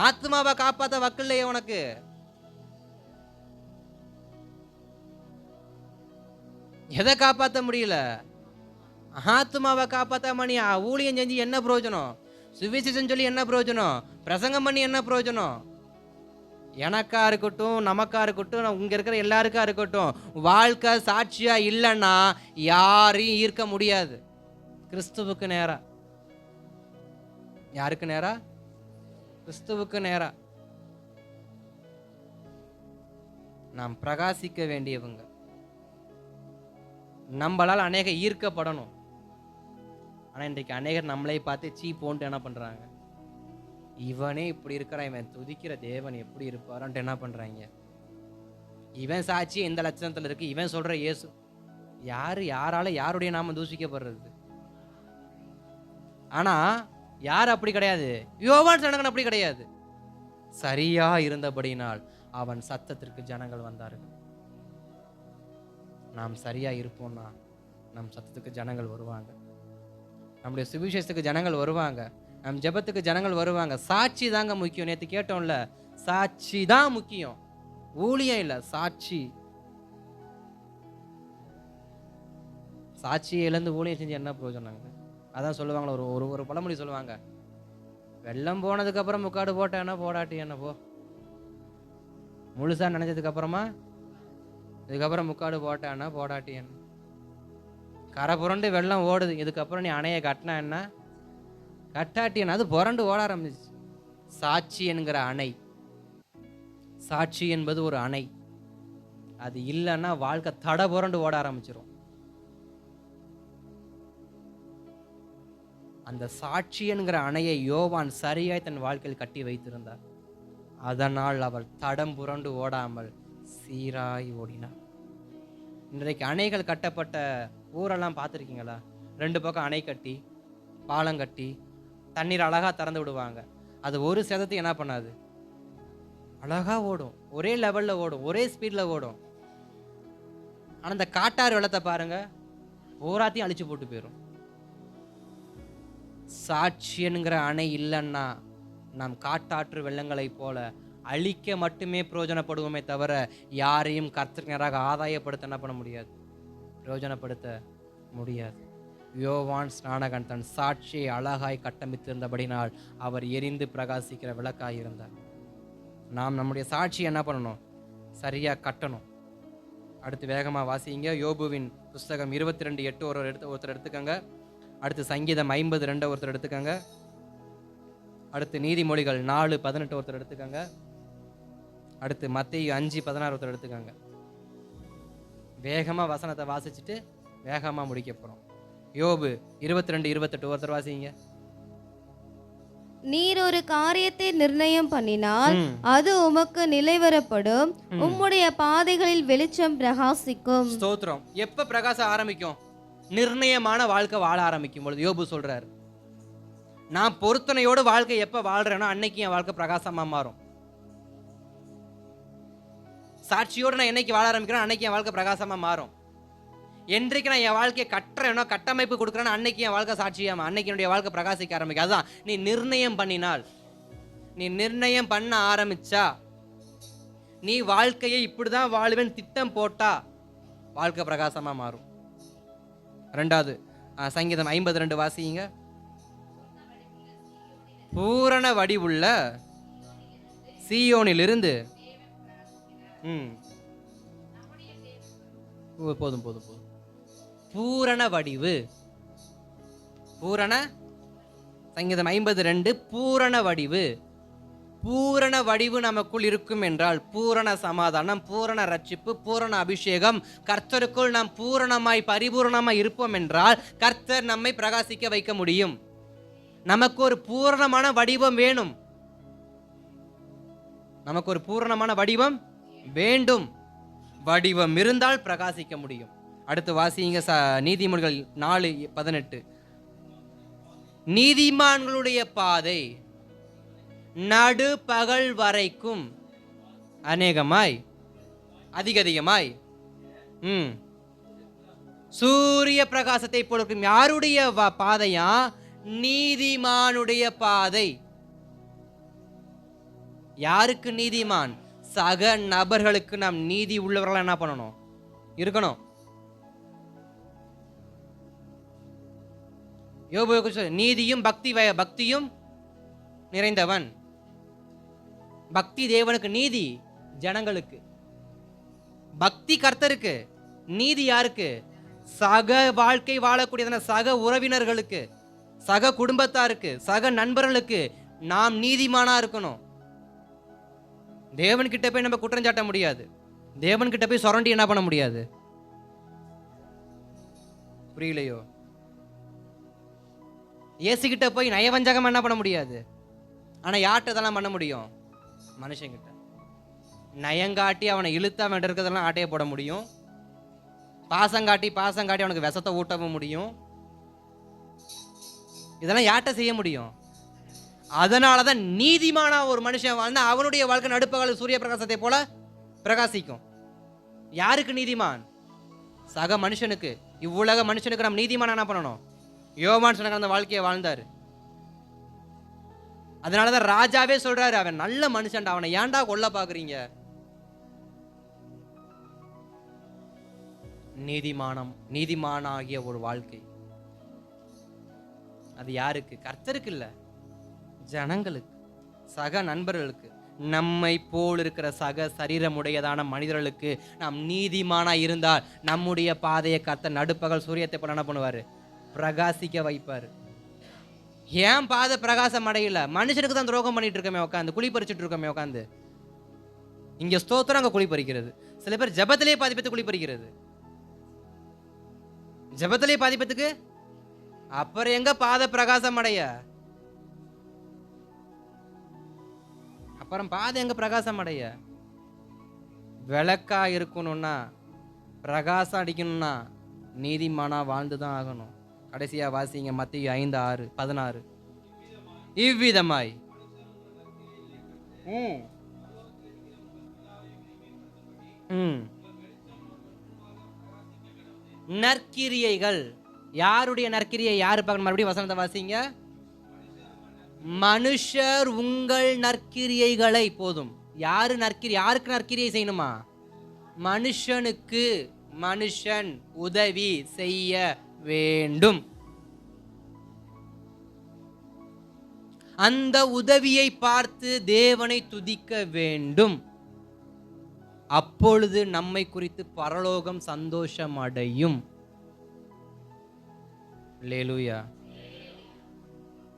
ஆத்மாவை காப்பாற்ற வக்கில்லையே உனக்கு. எதை காப்பாற்ற முடியல? ஆத்மாவை காப்பாற்ற மணி ஊழியம் செஞ்சு என்ன பிரயோஜனம்? சுவிசேஷம் சொல்லி என்ன பிரயோஜனம்? பிரசங்கம் பண்ணி என்ன பிரயோஜனம்? எனக்கா இருக்கட்டும், நமக்கா இருக்கட்டும், இங்க இருக்கிற எல்லாருக்கா இருக்கட்டும், வாழ்க்கை சாட்சியா இல்லைன்னா யாரையும் ஈர்க்க முடியாது. கிறிஸ்துவுக்கு நேரா. யாருக்கு நேரா? கிறிஸ்துவுக்கு நேரா. நாம் பிரகாசிக்க வேண்டியவங்க. நம்மளால் அநேக ஈர்க்கப்படணும். ஆனா இன்றைக்கு அநேகர் நம்மளை பார்த்து சீ போன்ட்டு என்ன பண்றாங்க, இவனே இப்படி இருக்கிறான், இவன் துதிக்கிற தேவன் எப்படி இருப்பாருன்ட்டு என்ன பண்றாங்க. இவன் சாட்சி எந்த லட்சணத்துல இருக்கு, இவன் சொல்ற இயேசு. யாரால யாருடைய நாம தூஷிக்கப்படுறது? ஆனா யார் அப்படி கிடையாது. யோவான் ஸ்நானகன் அப்படி கிடையாது. சரியா இருந்தபடினால் அவன் சத்தத்திற்கு ஜனங்கள் வந்தார்கள். நாம் சரியா இருப்போம்னா நம் சத்தத்துக்கு ஜனங்கள் வருவாங்க. நம்முடைய சுவிசேஷத்துக்கு ஜனங்கள் வருவாங்க. நம் ஜெபத்துக்கு ஜனங்கள் வருவாங்க. சாட்சி தாங்க முக்கியம். நேற்று கேட்டோம்ல, சாட்சி தான் முக்கியம், ஊழியம் இல்லை, சாட்சி. சாட்சியை இழந்து ஊழியம் செஞ்சு என்ன பிரயோஜனங்க? அதான் சொல்லுவாங்களா, ஒரு ஒரு பழமொழி சொல்லுவாங்க, வெள்ளம் போனதுக்கு அப்புறம் முக்காடு போட்ட என்ன போடாட்டி என்ன போ, முழுசா நினைச்சதுக்கு அப்புறமா இதுக்கப்புறம் முக்காடு போட்டான்னா போடாட்டி என்ன, கரை புரண்டு வெள்ளம் ஓடுது, இதுக்கப்புறம் நீ அணையை கட்டினா என்ன கட்டாட்டி என்ன, அது புரண்டு ஓட ஆரம்பிச்சு. சாட்சி என்கிற அணை, சாட்சி என்பது ஒரு அணை, அது இல்லைன்னா வாழ்க்கை தட புரண்டு ஓட ஆரம்பிச்சிடும். அந்த சாட்சி என்கிற அணையை யோவான் சரியாய் தன் வாழ்க்கையில் கட்டி வைத்திருந்தார். அதனால் அவள் தடம் புரண்டு ஓடாமல் சீராய் ஓடினார். இன்றைக்கு அணைகள் கட்டப்பட்ட ஊரெல்லாம் பார்த்துருக்கீங்களா? 2 பக்கம் அணை கட்டி, பாலம் கட்டி, தண்ணீர் அழகா திறந்து விடுவாங்க. அது ஒரு சேதத்தை என்ன பண்ணாது, அழகா ஓடும், ஒரே லெவல்ல ஓடும், ஒரே ஸ்பீட்ல ஓடும். ஆனால் இந்த காட்டாறு வெள்ளத்தை பாருங்க, ஓராத்தையும் அழிச்சு போட்டு போயிடும். சாட்சி என்கிற அணை இல்லைன்னா நாம் காட்டாற்று வெள்ளங்களை போல அழிக்க மட்டுமே பிரயோஜனப்படுவோமே தவிர யாரையும் கர்த்தருக்கு நேராக ஆதாயப்படுத்த என்ன பண்ண முடியாது, பிரயோஜனப்படுத்த முடியாது. யோவான் ஸ்நானகன் தன் சாட்சியை அழகாய் கட்டமைத்திருந்தபடினால் அவர் எரிந்து பிரகாசிக்கிற விளக்காய் இருந்தார். நாம் நம்முடைய சாட்சி என்ன பண்ணணும், சரியா கட்டணும். அடுத்து வேகமாக வாசிங்க. யோபுவின் புஸ்தகம் 22:8 ஒருத்தர் எடுத்துக்கங்க. அடுத்து சங்கீதம் 52 ஒருத்தர் எடுத்துக்கங்க. அடுத்து நீதிமொழிகள் 4:18 ஒருத்தர் எடுத்துக்கங்க. அடுத்து மத்தேயு 5:16 ஒருத்தர் எடுத்துக்கங்க. வேகமாக வசனத்தை வாசிச்சுட்டு வேகமாக முடிக்க போகிறோம். யோபு 22:28 ஒருத்தர் வாசிங்க. நீர் ஒரு காரியத்தை நிர்ணயம் பண்ணினால் அது உமக்கு நிலைவரப்படும், உம்முடைய பாதைகளில் வெளிச்சம் பிரகாசிக்கும். ஸ்தோத்திரம். எப்ப பிரகாசம் ஆரம்பிக்கும்? நிர்ணயமான வாழ்க்கை வாழ ஆரம்பிக்கும் பொழுது. யோபு சொல்றாரு, நான் பொருத்தனையோடு வாழ்க்கை எப்ப வாழ்றேனோ அன்னைக்கு என் வாழ்க்கை பிரகாசமா மாறும். சாட்சியோடு நான் என்னைக்கு வாழ ஆரம்பிக்கிறேன் அன்னைக்கு என் வாழ்க்கை பிரகாசமா மாறும். என்றைக்கு நான் என் வாழ்க்கையை கட்டுறேனோ, கட்டமைப்பு கொடுக்குறேனோ அன்னைக்கு என் வாழ்க்கை சாட்சியாமா, அன்னைக்கு என்னுடைய வாழ்க்கை பிரகாசிக்க ஆரம்பிக்கும். அதுதான் நீ நிர்ணயம் பண்ணினால். நீ நிர்ணயம் பண்ண ஆரம்பிச்சா, நீ வாழ்க்கையை இப்படிதான் வாழ்வேன் திட்டம் போட்டா வாழ்க்கை பிரகாசமா மாறும். ரெண்டாவது சங்கீதம் 52 வாசிங்க. பூரண வடிவுள்ள சீயோனிலிருந்து போதும் போதும் போதும். பூரண வடிவு, பூரண சங்கீதம் 52 பூரண வடிவு. பூரண வடிவு நமக்குள் இருக்கும் என்றால் பூரண சமாதானம், பூரண ரட்சிப்பு, பூரண அபிஷேகம், கர்த்தருக்குள் நாம் பூரணமாய் பரிபூரணமாய் இருப்போம் என்றால் கர்த்தர் நம்மை பிரகாசிக்க வைக்க முடியும். நமக்கு ஒரு பூரணமான வடிவம் வேணும். நமக்கு ஒரு பூரணமான வடிவம் வேண்டும். வடிவம் இருந்தால் பிரகாசிக்க முடியும். அடுத்து வாசிங்க நீதிமொழிகள் 4:18. நீதிமான்களுடைய பாதை நடு பகல் வரைக்கும் அநேகமாய் அதிகமாய் சூரிய பிரகாசத்தை போல இருக்கும். யாருடைய பாதையா? நீதிமானுடைய பாதை. யாருக்கு நீதிமான்? சக நபர்களுக்கு நாம் நீதி உள்ளவர்கள் என்ன பண்ணணும்? இருக்கணும். யோபு நீதியும் பக்தியும் நிறைந்தவன். பக்தி தேவனுக்கு, நீதி ஜனங்களுக்கு. பக்தி கர்த்தருக்கு, நீதி யாருக்கு? சக வாழ்க்கை வாழக்கூடிய சக உறவினர்களுக்கு, சக குடும்பத்தாருக்கு, சக நண்பர்களுக்கு நாம் நீதிமானா இருக்கணும். தேவன்கிட்ட போய் நம்ம குற்றம் சாட்ட முடியாது. தேவன்கிட்ட போய் சொரண்டி என்ன பண்ண முடியாது. புரியலையோ? இயேசுகிட்ட போய் நயவஞ்சகம் என்ன பண்ண முடியாது. ஆனா யார்கிட்ட இதெல்லாம் பண்ண முடியும்? மனுஷங்கிட்ட. நயங்காட்டி அவனை இழுத்து அவன் இருக்கிறதெல்லாம் ஆட்டையை போட முடியும். பாசங்காட்டி அவனுக்கு விஷத்தை ஊட்டவும் முடியும். இதெல்லாம் யார்கிட்ட செய்ய முடியும்? அதனாலதான் நீதிமானா ஒரு மனுஷன் வாழ்ந்தா அவனுடைய வாழ்க்கை நடுப்பகல் சூரிய பிரகாசத்தை போல பிரகாசிக்கும். யாருக்கு நீதிமான்? சக மனுஷனுக்கு, இவ்வுலக மனுஷனுக்கு நம்ம நீதிமான என்ன பண்ணணும்? யோவான் சொன்ன அந்த வாழ்க்கையை வாழ்ந்தாரு. அதனாலதான் ராஜாவே சொல்றாரு, அவன் நல்ல மனுஷன்டா, அவனை ஏன்டா கொல்ல பாக்குறீங்க? நீதிமானாகிய ஒரு வாழ்க்கை அது யாருக்கு? கர்த்தருக்கு இல்ல, ஜனங்களுக்கு, சக நண்பர்களுக்கு, நம்மை போல் இருக்கிற சக சரீரமுடையதான மனிதர்களுக்கு நாம் நீதிமானா இருந்தால் நம்முடைய பாதையை கர்த்தர் நடுப்பகல் சூரியத்தை போல என்ன பண்ணுவாரு? பிரகாசிக்க வைப்பாரு. ஏன் பாதை பிரகாசம் அடையல? மனுஷனுக்கு தான் துரோகம் பண்ணிட்டு இருக்கமே, உட்காந்து குழி பறிச்சுட்டு இருக்கமே, உட்காந்து இங்க ஸ்தோத்திரம், அங்க குழி பறிக்கிறது. சில பேர் ஜபத்திலே பாதிப்பத்து குழி பறிக்கிறது. ஜபத்திலே பாதிப்பத்துக்கு அப்புறம் எங்க பாதை பிரகாசம் அடைய? அப்புறம் பாதை எங்க பிரகாசம் அடைய? விளக்கா இருக்கணும்னா, பிரகாசம் அடிக்கணும்னா நீதிமானா வாழ்ந்துதான் ஆகணும். கடைசியா வாசிங்க மத்தேயு 5:6-16. இவ்விதமாய் நற்கிரியைகள். யாருடைய நற்கிரியை யாரு பார்க்கணும்? மறுபடியும் வசனத்தை வாசிங்க. மனுஷர் உங்கள் நற்கிரியைகளை, போதும். யாருக்கு நற்கிரியை செய்யணுமா? மனுஷனுக்கு மனுஷன் உதவி செய்ய வேண்டும். அந்த உதவியை பார்த்து தேவனை துதிக்க வேண்டும். அப்பொழுது நம்மை குறித்து பரலோகம் சந்தோஷம் அடையும். அல்லேலூயா.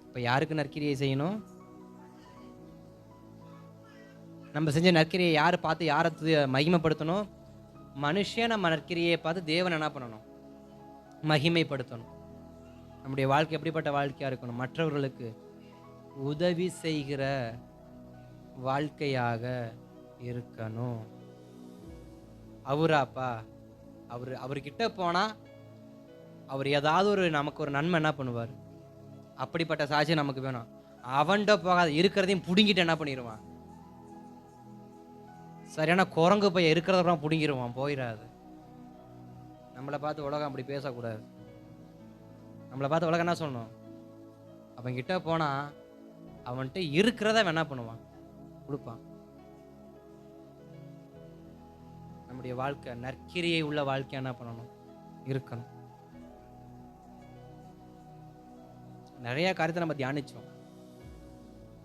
இப்ப யாருக்கு நற்கிரியை செய்யணும்? நம்ம செஞ்ச நற்கிரியை யாரு பார்த்து யாரை மகிமைப்படுத்தணும்? மனுஷன் நம்ம நற்கிரியை பார்த்து தேவன் என்ன பண்ணணும்? மகிமைப்படுத்தணும். நம்முடைய வாழ்க்கை எப்படிப்பட்ட வாழ்க்கையா இருக்கணும்? மற்றவர்களுக்கு உதவி செய்கிற வாழ்க்கையாக இருக்கணும். அவராப்பா அவர்கிட்ட போனா அவர் ஏதாவது நமக்கு ஒரு நன்மை என்ன பண்ணுவார்? அப்படிப்பட்ட சாட்சி நமக்கு வேணும். அவன்கிட்ட போகாத, இருக்கிறதையும் புடுங்கிட்டு என்ன பண்ணிடுவான்? சரியான குரங்கு போய் இருக்கிறத புடுங்கிடுவான், போயிடாது. நம்மளை பார்த்து உலகம் அப்படி பேசக்கூடாது. நம்மளை பார்த்து உலகம் என்ன சொல்லணும்? அவன்கிட்ட போனா அவன்கிட்ட இருக்கிறத அவன் என்ன பண்ணுவான்? கொடுப்பான். நம்முடைய வாழ்க்கை நற்கிரியை உள்ள வாழ்க்கை என்ன பண்ணணும்? இருக்கணும். நிறைய காரியத்தை நம்ம தியானிச்சோம்.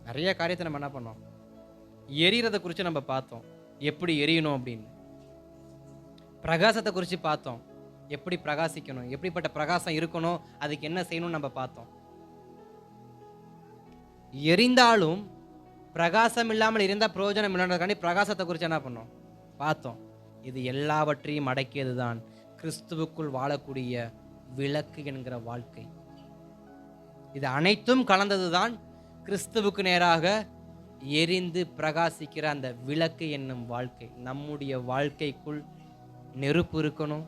நிறைய காரியத்தை நம்ம என்ன பண்ணோம்? எரியறதை குறித்து நம்ம பார்த்தோம், எப்படி எரியணும் அப்படின்னு. பிரகாசத்தை குறித்து பார்த்தோம், எப்படி பிரகாசிக்கணும், எப்படிப்பட்ட பிரகாசம் இருக்கணும், அதுக்கு என்ன செய்யணும்னு நம்ம பார்த்தோம். எரிந்தாலும் பிரகாசம் இல்லாமல் இருந்தால் பிரயோஜனம் இல்லைன்றதுக்காண்டி பிரகாசத்தை குறித்து என்ன பண்ணோம்? பார்த்தோம். இது எல்லாவற்றையும் அடக்கியது தான் கிறிஸ்துவுக்குள் வாழக்கூடிய விளக்கு என்கிற வாழ்க்கை. இது அனைத்தும் கலந்தது தான் கிறிஸ்துவுக்கு நேராக எரிந்து பிரகாசிக்கிற அந்த விளக்கு என்னும் வாழ்க்கை. நம்முடைய வாழ்க்கைக்குள் நெருப்பு இருக்கணும்,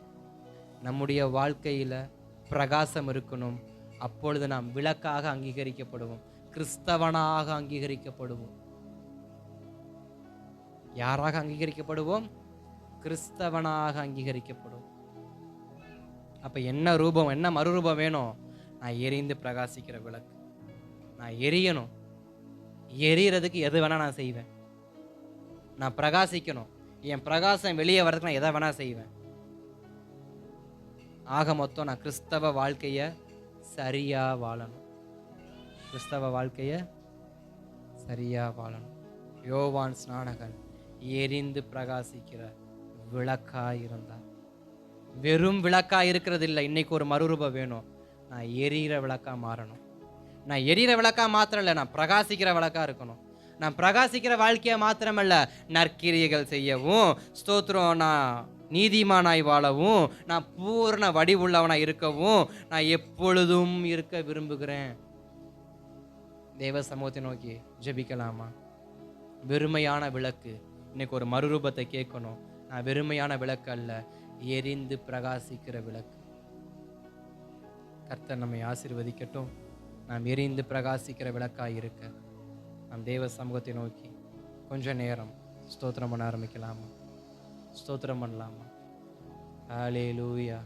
நம்முடைய வாழ்க்கையில் பிரகாசம் இருக்கணும். அப்பொழுது நாம் விளக்காக அங்கீகரிக்கப்படுவோம், கிறிஸ்தவனாக அங்கீகரிக்கப்படுவோம். யாராக அங்கீகரிக்கப்படுவோம்? கிறிஸ்தவனாக அங்கீகரிக்கப்படுவோம். அப்ப என்ன ரூபம், என்ன மறுரூபம் வேணும்? நான் எரிந்து பிரகாசிக்கிற விளக்கு. நான் எரியணும். எரியறதுக்கு எது வேணா நான் செய்வேன். நான் பிரகாசிக்கணும். என் பிரகாசம் வெளியே வர்றதுக்கு நான் எதை வேணா செய்வேன். ஆக மொத்தம் நான் கிறிஸ்தவ வாழ்க்கைய சரியா வாழணும். கிறிஸ்தவ வாழ்க்கைய சரியா வாழணும். யோவான் ஸ்நானகன் எரிந்து பிரகாசிக்கிற விளக்காய் இருந்தார். வெறும் விளக்காய் இருக்கிறது இல்லை. இன்னைக்கு ஒரு மறுரூபம் வேணும். நான் எரிகிற விளக்கா மாறணும். நான் எரிகிற விளக்கா மாத்திரம் இல்லை, நான் பிரகாசிக்கிற விளக்கா இருக்கணும். நான் பிரகாசிக்கிற வாழ்க்கையை மாத்திரமல்ல, நற்கிரியைகள் செய்யவும், ஸ்தோத்திரம், நான் நீதிமானாய் வாழவும், நான் பூர்ண வடிவுள்ளவனாய் இருக்கவும் நான் எப்பொழுதும் இருக்க விரும்புகிறேன். தேவ சமூகத்தை நோக்கி ஜெபிக்கலாமா? வெறுமையான விளக்கு இன்னைக்கு ஒரு மறுரூபத்தை கேட்கணும். நான் வெறுமையான விளக்கு அல்ல, எரிந்து பிரகாசிக்கிற விளக்கு. கர்த்தர் நம்மை ஆசீர்வதிக்கட்டும். நாம் எரிந்து பிரகாசிக்கிற விளக்காய் இருக்க நாம் தேவ சமூகத்தை நோக்கி கொஞ்ச நேரம் ஸ்தோத்திரம் பண்ண ஆரம்பிக்கலாமா? ஸ்தோத்திரம் பண்ணலாமா? ஹல்லேலூயா.